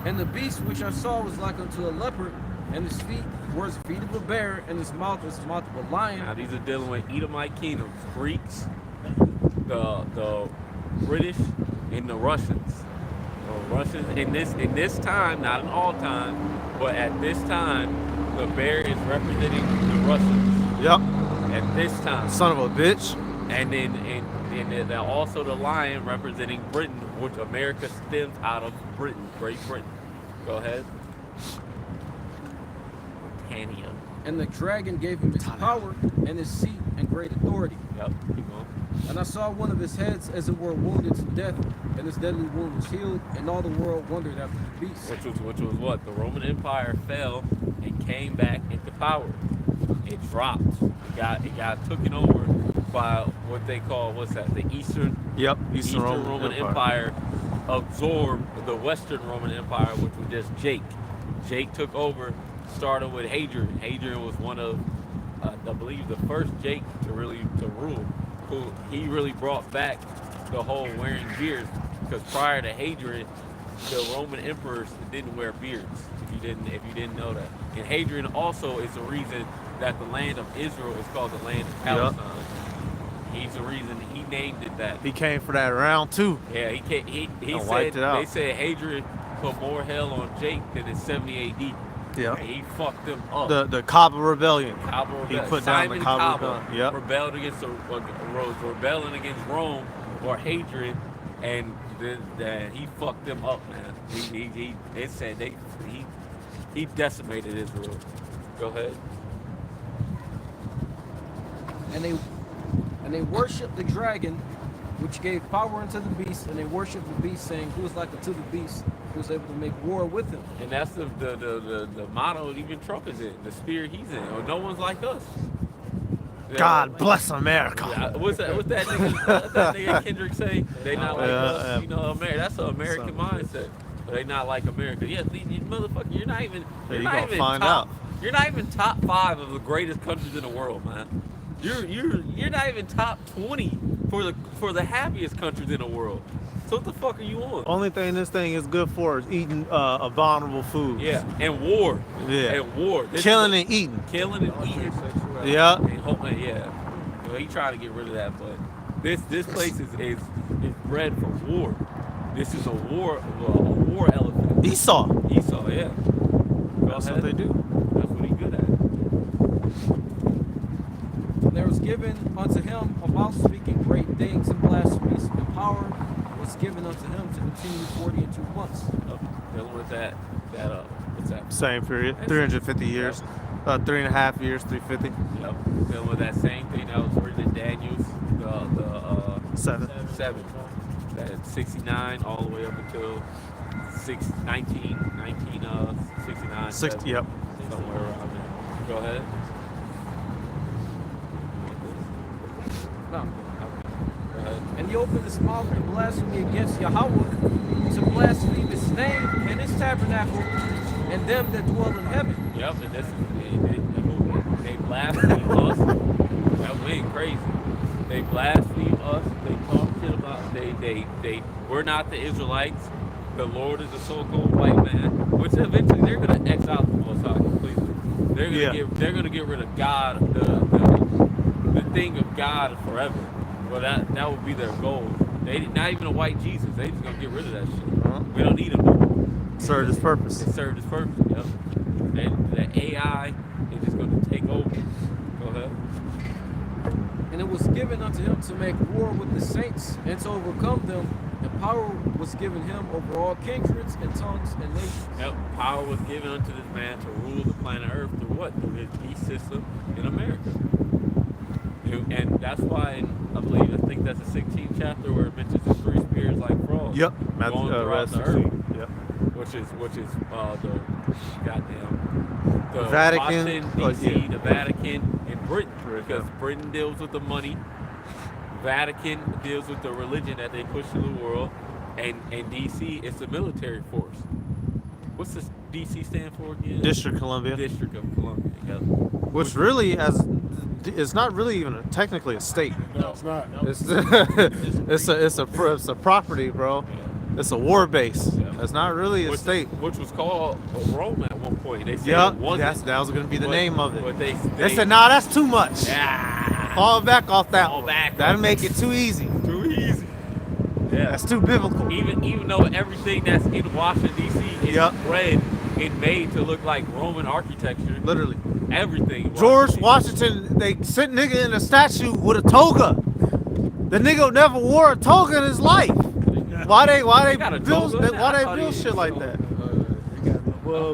And the beast which I saw was like unto a leopard, and his feet were as feet of a bear, and his mouth was the mouth of a lion. Now these are dealing with Edomite kingdoms, Greeks, the British, and the Russians. The Russians in this time, not in all time, but at this time, the bear is representing the Russians. Yep. At this time. Son of a bitch. And then also the lion representing Britain, which America stems out of Britain, Great Britain. Go ahead. Britannia. And the dragon gave him his power and his seat and great authority. Yep, keep going. And I saw one of his heads as it were wounded to death, and his deadly wound was healed, and all the world wondered after the beast. Which was what? The Roman Empire fell and came back into power. It dropped. It got taken over by what they call, the Eastern Eastern Roman Empire absorbed the Western Roman Empire, which was just Jake. Jake took over, started with Hadrian. Hadrian was one of, I believe, the first Jake to rule. He really brought back the whole wearing beards, because prior to Hadrian, the Roman emperors didn't wear beards. If you didn't know that. And Hadrian also is the reason that the land of Israel is called the land of Palestine. He's the reason he named it that. He came for that round too. Yeah, he said, wiped it out. they said Hadrian put more hell on Jake than in 70 AD. Yeah. And he fucked them up. The Cobble Rebellion. Cobble Rebellion. He put Simon down the Cobble Cobble Rebellion. Yep. rebelled against rebelling against Rome or Hadrian, and then he fucked them up, man. They said he decimated Israel. Go ahead. And they worshiped the dragon, which gave power unto the beast, and they worshiped the beast, saying, "Who is like unto the beast, who is able to make war with him?" And that's the motto even Trump is in, the spirit he's in. Or no one's like us. God bless America. What's that nigga Kendrick say? They not like us. You know, America. That's an American mindset. But they not like America. Yeah, you motherfucker, you're not even. You're not even top 5 of the greatest countries in the world, man. You're not even top 20 for the happiest countries in the world. So what the fuck are you on? Only thing this thing is good for is eating abominable food. Yeah, and war. Yeah. And war. Killing and eating. Killing and eating. Yeah. And hoping, yeah. Well, he trying to get rid of that, but this place is bred for war. This is a war elephant. Esau, yeah. That's what they do. That's what he's good at. And there was given unto him a mouth speaking great things and blasphemies, and power was given unto him to continue 40 and 2 months. Dealing with that what's that? Same period. 350 years. 3.5 years, 350. Yep. Dealing with that same thing that was written in Daniel's, the 7. That 69 all the way up until 1969. 60. Yep. Somewhere around there. Go ahead. No. Go ahead. And he opened his mouth to blasphemy against Yahweh, to blaspheme his name and his tabernacle, and them that dwell in heaven. Yep, and this is they blaspheme us. That went crazy. They blaspheme us. They talk shit about we're not the Israelites. the Lord is a so-called white man, which eventually they're gonna exile the Most High completely. They're gonna get rid of God, the thing of God forever. Well, that would be their goal. They not even a white Jesus. They just gonna get rid of that shit. We don't need him no more. Served his purpose. It served its purpose. Yep. And the AI is just gonna take over. Go ahead. And it was given unto him to make war with the saints and to overcome them. And power was given him over all kindreds and tongues and nations. Yep. Power was given unto this man to rule the planet Earth through what? Through his beast system in America. And that's why, I think that's the 16th chapter where it mentions the 3 spirits like frogs. Yep. Going throughout the earth. Yep. Which is the goddamn the Vatican, Washington, D.C., the Vatican, and Britain, because Britain deals with the money, Vatican deals with the religion that they push to the world, and D.C. is the military force. What's this D.C. stand for again? District Columbia. District of Columbia. Yep. Which really it's not really even technically a state. No, it's not. It's a property, bro. It's a war base. It's not really a state. Which was called Rome at one point. They said it wasn't. That was going to be the name of it. But they said, nah, that's too much. Yeah. Fall back off that Fall one. back. That'll make it too easy. Too easy. Yeah. That's too biblical. Even though everything that's in Washington D.C. is red and made to look like Roman architecture. Literally. Everything. George Washington, they sent nigga in a statue with a toga. The nigga never wore a toga in his life. Why they build shit like that?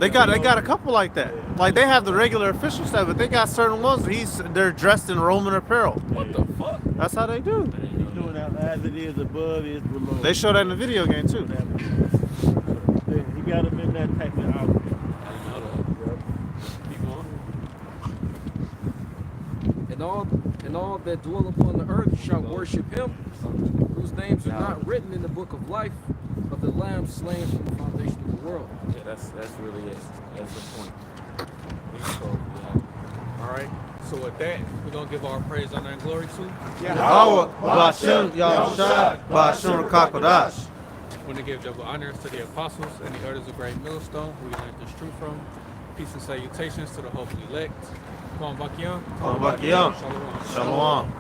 They got a couple like that. Like they have the regular official stuff, but they got certain ones where they're dressed in Roman apparel. What the fuck? That's how they do. Doing that as it is above is below. They show that in the video game too. He got him in that type of outfit. I didn't know that. Keep on. And all that dwell upon the earth shall worship him, whose names are not written in the book of life of the Lamb slain from the foundation of the world. Yeah, that's really it. That's the point. All right. So with that, we're gonna give our praise, honor, and glory to. Yahweh, Bashem, Yahushua, Bashur Kakodash. Want to give double honors to the apostles and the elders of Great Millstone, who we learned this truth from. Peace and salutations to the hopeful elect. Kwam Bakian. Shalom.